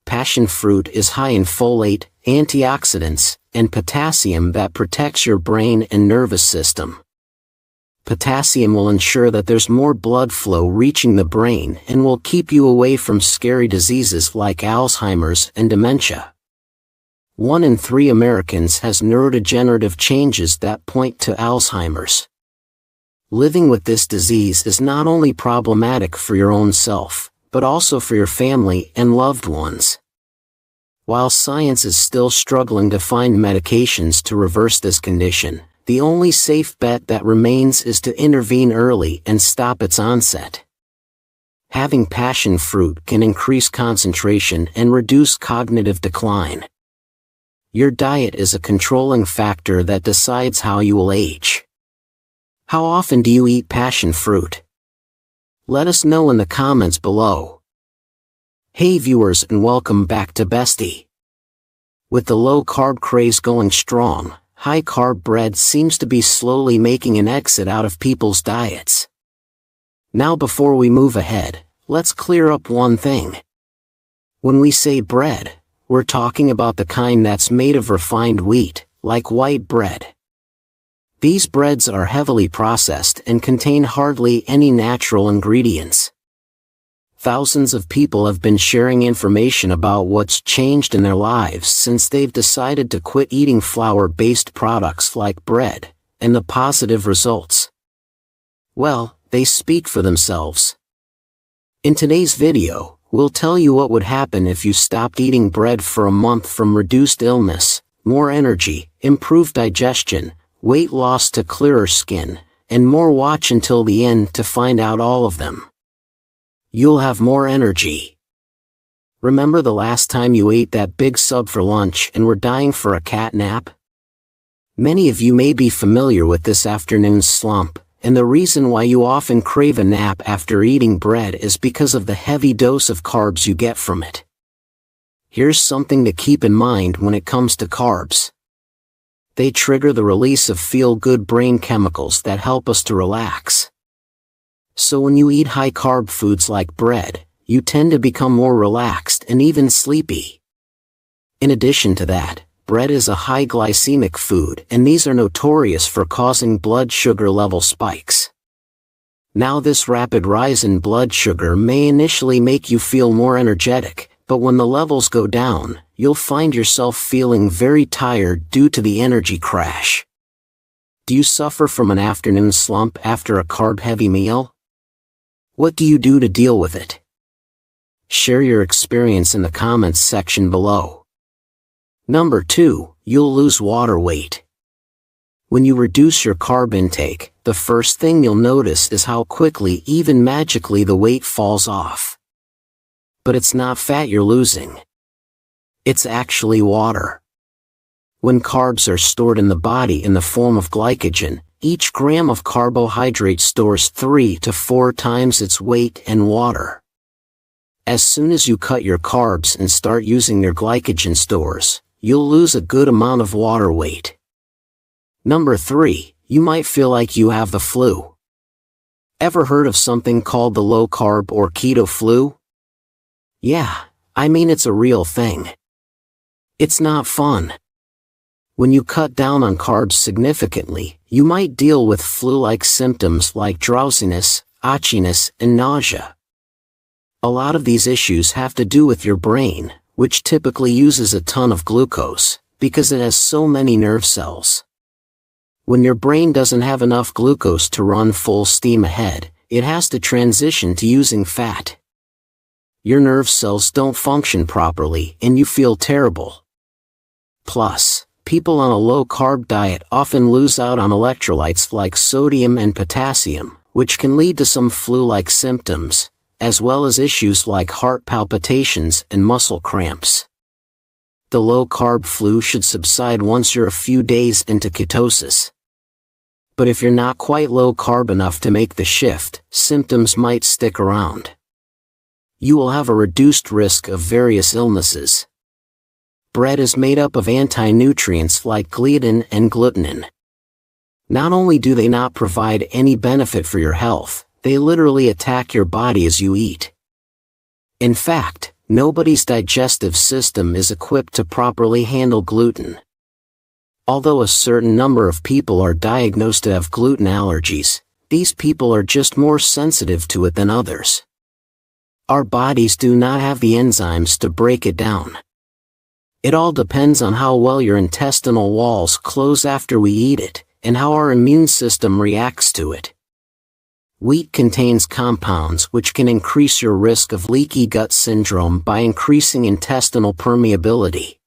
Passion fruit is high in folate, antioxidants, and potassium that protects your brain and nervous system. Potassium will ensure that there's more blood flow reaching the brain and will keep you away from scary diseases like Alzheimer's and dementia. 1 in 3 Americans has neurodegenerative changes that point to Alzheimer's. Living with this disease is not only problematic for your own self, but also for your family and loved ones. While science is still struggling to find medications to reverse this condition, the only safe bet that remains is to intervene early and stop its onset. Having passion fruit can increase concentration and reduce cognitive decline. Your diet is a controlling factor that decides how you will age. How often do you eat passion fruit? Let us know in the comments below. Hey viewers, and welcome back to Bestie. With the low-carb craze going strong, high-carb bread seems to be slowly making an exit out of people's diets. Now before we move ahead, let's clear up one thing. When we say bread, we're talking about the kind that's made of refined wheat, like white bread. These breads are heavily processed and contain hardly any natural ingredients. Thousands of people have been sharing information about what's changed in their lives since they've decided to quit eating flour-based products like bread, and the positive results. Well, they speak for themselves. In today's video, we'll tell you what would happen if you stopped eating bread for a month from reduced illness, more energy, improved digestion, weight loss to clearer skin, and more. Watch until the end to find out all of them. You'll have more energy. Remember the last time you ate that big sub for lunch and were dying for a cat nap? Many of you may be familiar with this afternoon slump, and the reason why you often crave a nap after eating bread is because of the heavy dose of carbs you get from it. Here's something to keep in mind when it comes to carbs. They trigger the release of feel-good brain chemicals that help us to relax. So when you eat high-carb foods like bread, you tend to become more relaxed and even sleepy. In addition to that, bread is a high glycemic food, and these are notorious for causing blood sugar level spikes. Now this rapid rise in blood sugar may initially make you feel more energetic, but when the levels go down, you'll find yourself feeling very tired due to the energy crash. Do you suffer from an afternoon slump after a carb-heavy meal? What do you do to deal with it? Share your experience in the comments section below. Number 2, you'll lose water weight. When you reduce your carb intake, the first thing you'll notice is how quickly, even magically, the weight falls off. But it's not fat you're losing. It's actually water. When carbs are stored in the body in the form of glycogen, each gram of carbohydrate stores 3 to 4 times its weight in water. As soon as you cut your carbs and start using your glycogen stores, you'll lose a good amount of water weight. Number 3, you might feel like you have the flu. Ever heard of something called the low-carb or keto flu? Yeah, I mean it's a real thing. It's not fun. When you cut down on carbs significantly, you might deal with flu-like symptoms like drowsiness, itchiness, and nausea. A lot of these issues have to do with your brain, which typically uses a ton of glucose, because it has so many nerve cells. When your brain doesn't have enough glucose to run full steam ahead, it has to transition to using fat. Your nerve cells don't function properly, and you feel terrible. Plus, people on a low-carb diet often lose out on electrolytes like sodium and potassium, which can lead to some flu-like symptoms, as well as issues like heart palpitations and muscle cramps. The low-carb flu should subside once you're a few days into ketosis. But if you're not quite low-carb enough to make the shift, symptoms might stick around. You will have a reduced risk of various illnesses. Bread is made up of anti-nutrients like gliadin and glutenin. Not only do they not provide any benefit for your health, they literally attack your body as you eat. In fact, nobody's digestive system is equipped to properly handle gluten. Although a certain number of people are diagnosed to have gluten allergies, these people are just more sensitive to it than others. Our bodies do not have the enzymes to break it down. It all depends on how well your intestinal walls close after we eat it, and how our immune system reacts to it. Wheat contains compounds which can increase your risk of leaky gut syndrome by increasing intestinal permeability.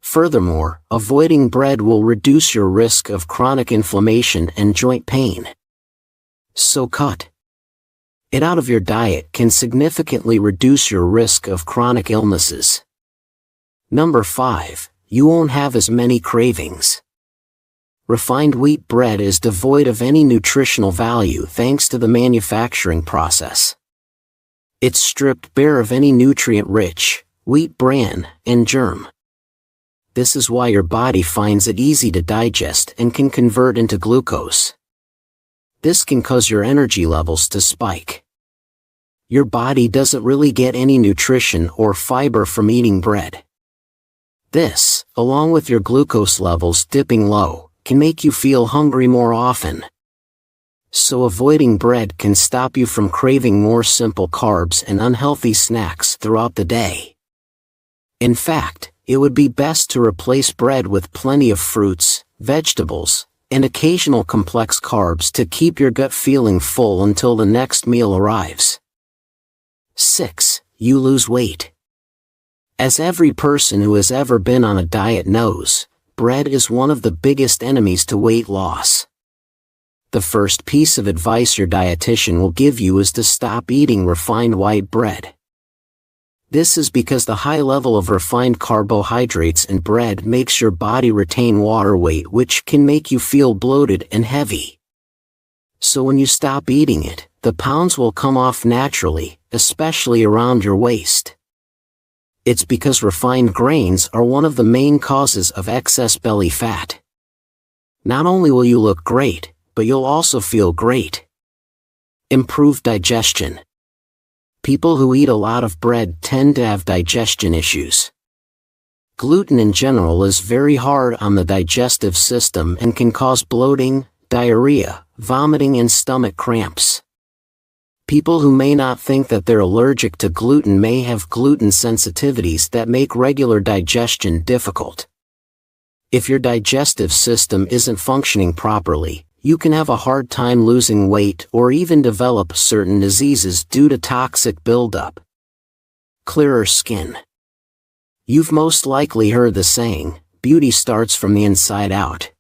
Furthermore, avoiding bread will reduce your risk of chronic inflammation and joint pain. So cut it out of your diet can significantly reduce your risk of chronic illnesses. Number 5, you won't have as many cravings. Refined wheat bread is devoid of any nutritional value thanks to the manufacturing process. It's stripped bare of any nutrient-rich wheat bran and germ. This is why your body finds it easy to digest and can convert into glucose. This can cause your energy levels to spike. Your body doesn't really get any nutrition or fiber from eating bread. This, along with your glucose levels dipping low, can make you feel hungry more often. So avoiding bread can stop you from craving more simple carbs and unhealthy snacks throughout the day. In fact, it would be best to replace bread with plenty of fruits, vegetables, and occasional complex carbs to keep your gut feeling full until the next meal arrives. 6. You lose weight. As every person who has ever been on a diet knows, bread is one of the biggest enemies to weight loss. The first piece of advice your dietitian will give you is to stop eating refined white bread. This is because the high level of refined carbohydrates in bread makes your body retain water weight, which can make you feel bloated and heavy. So when you stop eating it, the pounds will come off naturally, especially around your waist. It's because refined grains are one of the main causes of excess belly fat. Not only will you look great, but you'll also feel great. Improved digestion. People who eat a lot of bread tend to have digestion issues. Gluten in general is very hard on the digestive system and can cause bloating, diarrhea, vomiting, and stomach cramps. People who may not think that they're allergic to gluten may have gluten sensitivities that make regular digestion difficult. If your digestive system isn't functioning properly, you can have a hard time losing weight or even develop certain diseases due to toxic buildup. Clearer skin. You've most likely heard the saying, beauty starts from the inside out.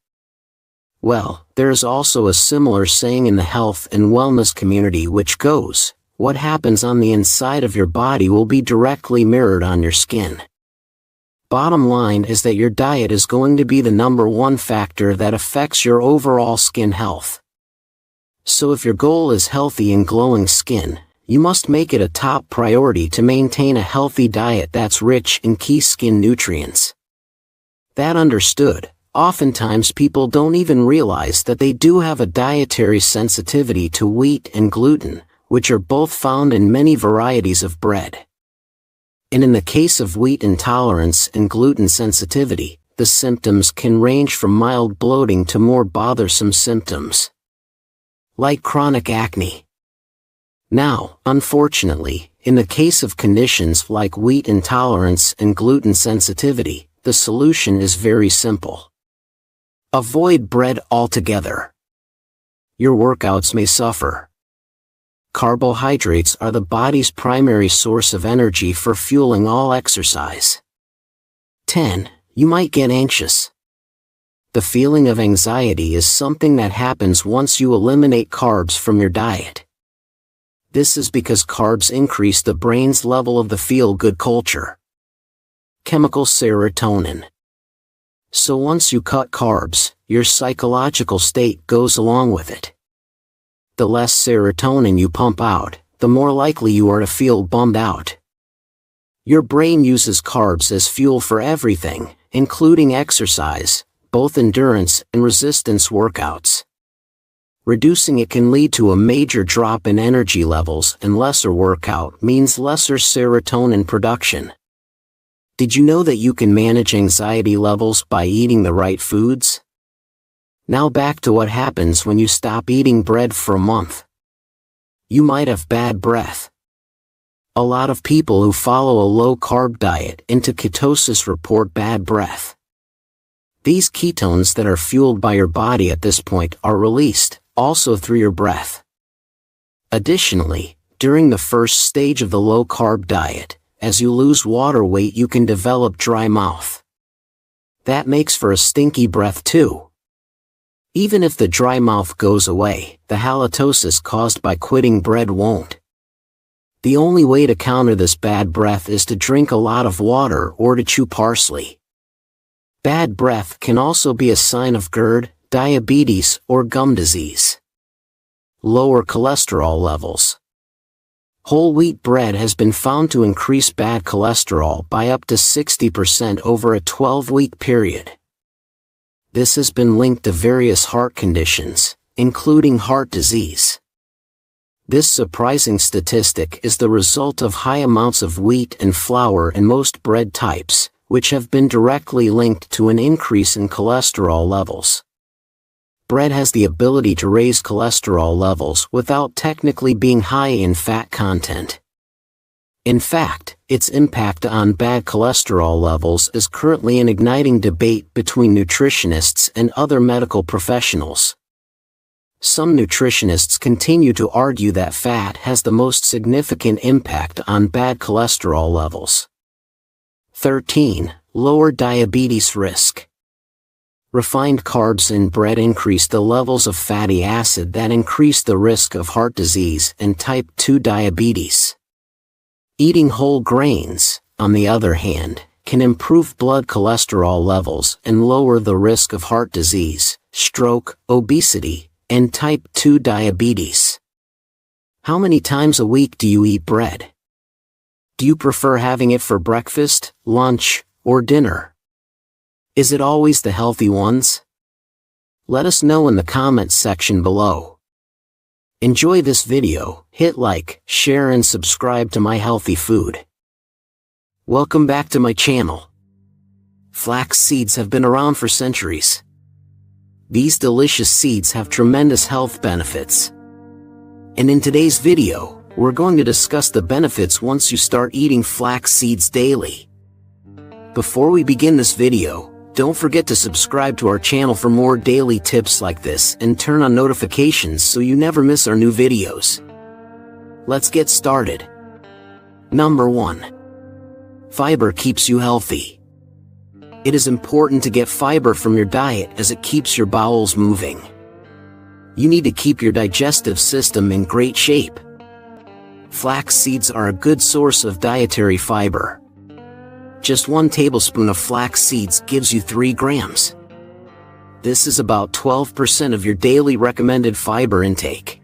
Well, there's also a similar saying in the health and wellness community which goes, what happens on the inside of your body will be directly mirrored on your skin. Bottom line is that your diet is going to be the number one factor that affects your overall skin health. So if your goal is healthy and glowing skin, you must make it a top priority to maintain a healthy diet that's rich in key skin nutrients. That understood, oftentimes people don't even realize that they do have a dietary sensitivity to wheat and gluten, which are both found in many varieties of bread. And in the case of wheat intolerance and gluten sensitivity, the symptoms can range from mild bloating to more bothersome symptoms, like chronic acne. Now, unfortunately, in the case of conditions like wheat intolerance and gluten sensitivity, the solution is very simple. Avoid bread altogether. Your workouts may suffer. Carbohydrates are the body's primary source of energy for fueling all exercise. 10. You might get anxious. The feeling of anxiety is something that happens once you eliminate carbs from your diet. This is because carbs increase the brain's level of the feel-good culture, chemical serotonin. So once you cut carbs, your psychological state goes along with it. The less serotonin you pump out, the more likely you are to feel bummed out. Your brain uses carbs as fuel for everything, including exercise, both endurance and resistance workouts. Reducing it can lead to a major drop in energy levels, and lesser workout means lesser serotonin production. Did you know that you can manage anxiety levels by eating the right foods? Now back to what happens when you stop eating bread for a month. You might have bad breath. A lot of people who follow a low-carb diet into ketosis report bad breath. These ketones that are fueled by your body at this point are released, also through your breath. Additionally, during the first stage of the low-carb diet, as you lose water weight you can develop dry mouth. That makes for a stinky breath too. Even if the dry mouth goes away, the halitosis caused by quitting bread won't. The only way to counter this bad breath is to drink a lot of water or to chew parsley. Bad breath can also be a sign of GERD, diabetes or gum disease. Lower cholesterol levels. Whole wheat bread has been found to increase bad cholesterol by up to 60% over a 12-week period. This has been linked to various heart conditions, including heart disease. This surprising statistic is the result of high amounts of wheat and flour in most bread types, which have been directly linked to an increase in cholesterol levels. Bread has the ability to raise cholesterol levels without technically being high in fat content. In fact, its impact on bad cholesterol levels is currently an igniting debate between nutritionists and other medical professionals. Some nutritionists continue to argue that fat has the most significant impact on bad cholesterol levels. 13. Lower diabetes risk. Refined carbs in bread increase the levels of fatty acid that increase the risk of heart disease and type 2 diabetes. Eating whole grains, on the other hand, can improve blood cholesterol levels and lower the risk of heart disease, stroke, obesity, and type 2 diabetes. How many times a week do you eat bread? Do you prefer having it for breakfast, lunch, or dinner? Is it always the healthy ones? Let us know in the comments section below. Enjoy this video, hit like, share and subscribe to My Healthy Food. Welcome back to my channel. Flax seeds have been around for centuries. These delicious seeds have tremendous health benefits. And in today's video, we're going to discuss the benefits once you start eating flax seeds daily. Before we begin this video, don't forget to subscribe to our channel for more daily tips like this and turn on notifications so you never miss our new videos. Let's get started. Number 1. Fiber keeps you healthy. It is important to get fiber from your diet as it keeps your bowels moving. You need to keep your digestive system in great shape. Flax seeds are a good source of dietary fiber. Just 1 tablespoon of flax seeds gives you 3 grams. This is about 12% of your daily recommended fiber intake.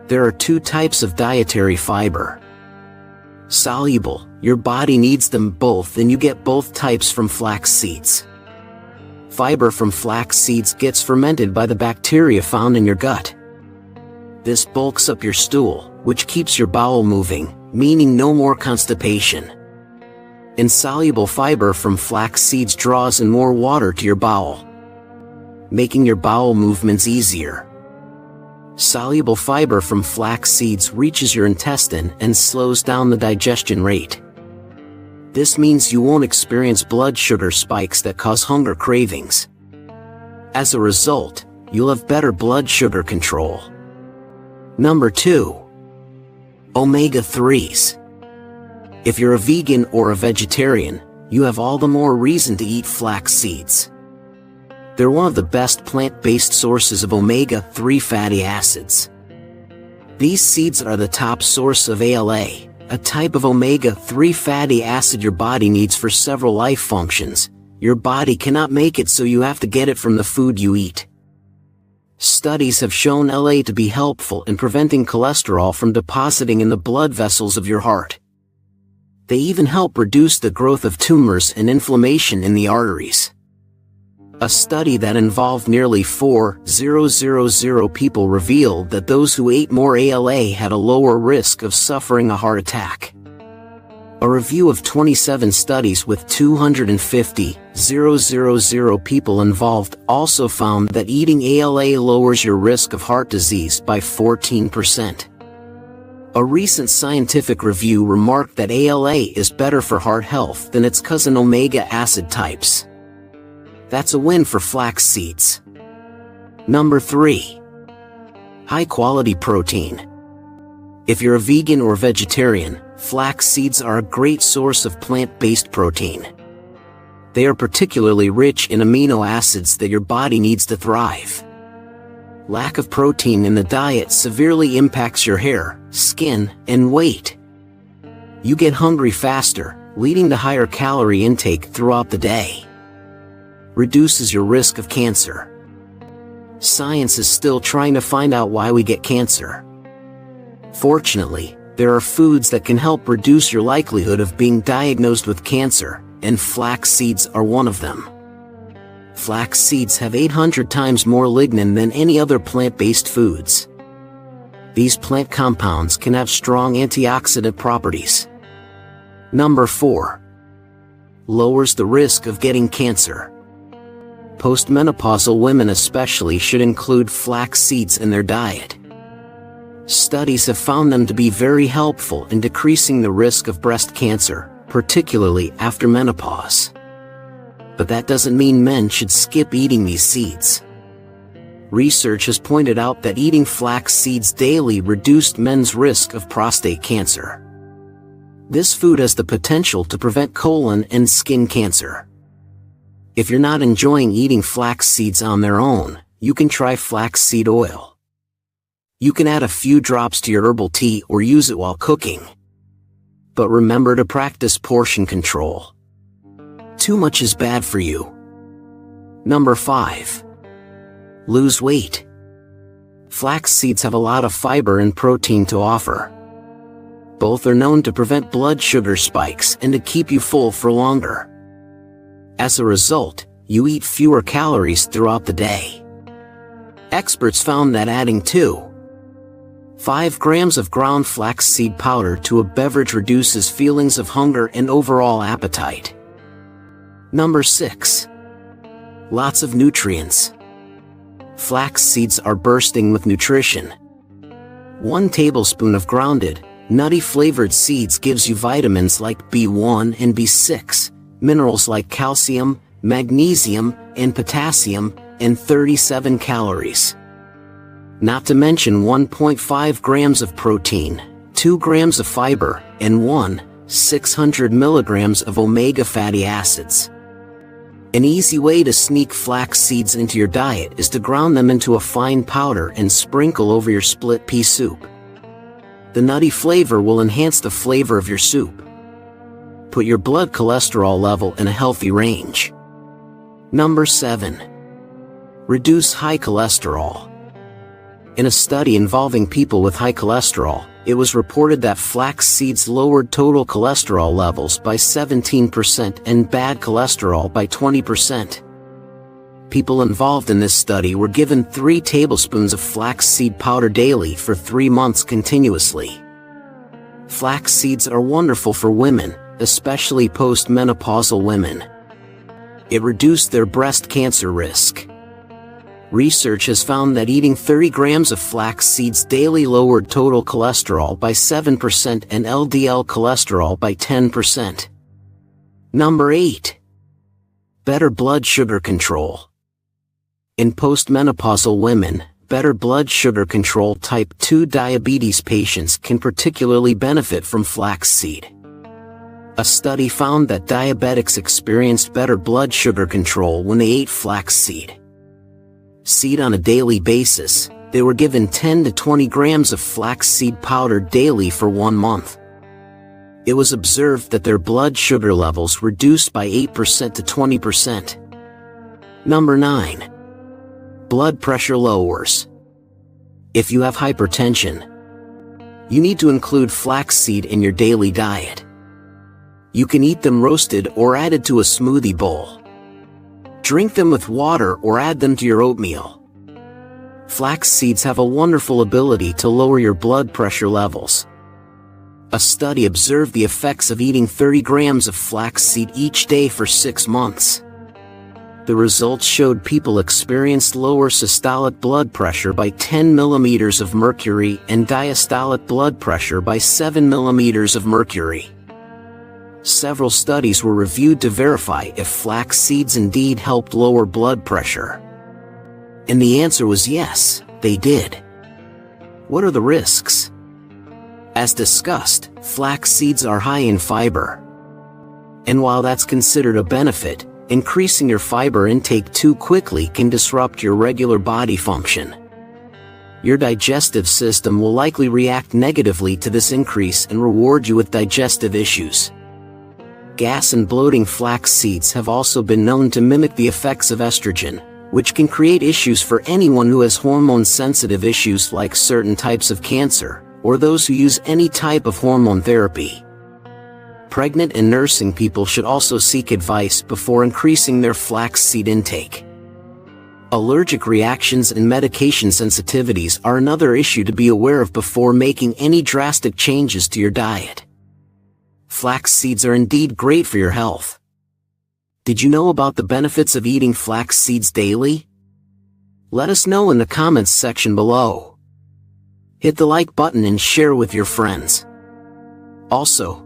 There are 2 types of dietary fiber. Soluble, your body needs them both and you get both types from flax seeds. Fiber from flax seeds gets fermented by the bacteria found in your gut. This bulks up your stool, which keeps your bowel moving, meaning no more constipation. Insoluble fiber from flax seeds draws in more water to your bowel, making your bowel movements easier. Soluble fiber from flax seeds reaches your intestine and slows down the digestion rate. This means you won't experience blood sugar spikes that cause hunger cravings. As a result, you'll have better blood sugar control. Number 2. Omega-3s. If you're a vegan or a vegetarian, you have all the more reason to eat flax seeds. They're one of the best plant-based sources of omega-3 fatty acids. These seeds are the top source of ALA, a type of omega-3 fatty acid your body needs for several life functions. Your body cannot make it, so you have to get it from the food you eat. Studies have shown ALA to be helpful in preventing cholesterol from depositing in the blood vessels of your heart. They even help reduce the growth of tumors and inflammation in the arteries. A study that involved nearly 4,000 people revealed that those who ate more ALA had a lower risk of suffering a heart attack. A review of 27 studies with 250,000 people involved also found that eating ALA lowers your risk of heart disease by 14%. A recent scientific review remarked that ALA is better for heart health than its cousin omega acid types. That's a win for flax seeds. Number 3. High-quality protein. If you're a vegan or vegetarian, flax seeds are a great source of plant-based protein. They are particularly rich in amino acids that your body needs to thrive. Lack of protein in the diet severely impacts your hair, skin, and weight. You get hungry faster, leading to higher calorie intake throughout the day. Reduces your risk of cancer. Science is still trying to find out why we get cancer. Fortunately, there are foods that can help reduce your likelihood of being diagnosed with cancer, and flax seeds are one of them. Flax seeds have 800 times more lignin than any other plant-based foods. These plant compounds can have strong antioxidant properties. Number 4. Lowers the risk of getting cancer. Postmenopausal women especially should include flax seeds in their diet. Studies have found them to be very helpful in decreasing the risk of breast cancer, particularly after menopause. But that doesn't mean men should skip eating these seeds. Research has pointed out that eating flax seeds daily reduced men's risk of prostate cancer. This food has the potential to prevent colon and skin cancer. If you're not enjoying eating flax seeds on their own, you can try flaxseed oil. You can add a few drops to your herbal tea or use it while cooking. But remember to practice portion control. Too much is bad for you. Number 5. Lose weight. Flax seeds have a lot of fiber and protein to offer. Both are known to prevent blood sugar spikes and to keep you full for longer. As a result, you eat fewer calories throughout the day. Experts found that adding 5 grams of ground flaxseed powder to a beverage reduces feelings of hunger and overall appetite. Number 6. Lots of nutrients. Flax seeds are bursting with nutrition. 1 tablespoon of grounded, nutty flavored seeds gives you vitamins like B1 and B6, minerals like calcium, magnesium, and potassium, and 37 calories. Not to mention 1.5 grams of protein, 2 grams of fiber, and 600 milligrams of omega fatty acids. An easy way to sneak flax seeds into your diet is to ground them into a fine powder and sprinkle over your split pea soup. The nutty flavor will enhance the flavor of your soup. Put your blood cholesterol level in a healthy range. Number 7. Reduce high cholesterol. In a study involving people with high cholesterol, it was reported that flax seeds lowered total cholesterol levels by 17% and bad cholesterol by 20%. People involved in this study were given 3 tablespoons of flaxseed powder daily for 3 months continuously. Flax seeds are wonderful for women, especially postmenopausal women. It reduced their breast cancer risk. Research has found that eating 30 grams of flax seeds daily lowered total cholesterol by 7% and LDL cholesterol by 10%. Number 8. Better blood sugar control. In postmenopausal women, better blood sugar control type 2 diabetes patients can particularly benefit from flaxseed. A study found that diabetics experienced better blood sugar control when they ate flaxseed. Seed on a daily basis, they were given 10 to 20 grams of flaxseed powder daily for 1 month. It was observed that their blood sugar levels reduced by 8% to 20%. Number 9. Blood pressure lowers. If you have hypertension, you need to include flaxseed in your daily diet. You can eat them roasted or added to a smoothie bowl. Drink them with water or add them to your oatmeal. Flax seeds have a wonderful ability to lower your blood pressure levels. A study observed the effects of eating 30 grams of flaxseed each day for 6 months. The results showed people experienced lower systolic blood pressure by 10 millimeters of mercury and diastolic blood pressure by 7 millimeters of mercury. Several studies were reviewed to verify if flax seeds indeed helped lower blood pressure. And the answer was yes, they did. What are the risks? As discussed, flax seeds are high in fiber. And while that's considered a benefit, increasing your fiber intake too quickly can disrupt your regular body function. Your digestive system will likely react negatively to this increase and reward you with digestive issues. Gas and bloating flax seeds have also been known to mimic the effects of estrogen, which can create issues for anyone who has hormone-sensitive issues like certain types of cancer, or those who use any type of hormone therapy. Pregnant and nursing people should also seek advice before increasing their flaxseed intake. Allergic reactions and medication sensitivities are another issue to be aware of before making any drastic changes to your diet. Flax seeds are indeed great for your health. Did you know about the benefits of eating flax seeds daily? Let us know in the comments section below. Hit the like button and share with your friends. Also,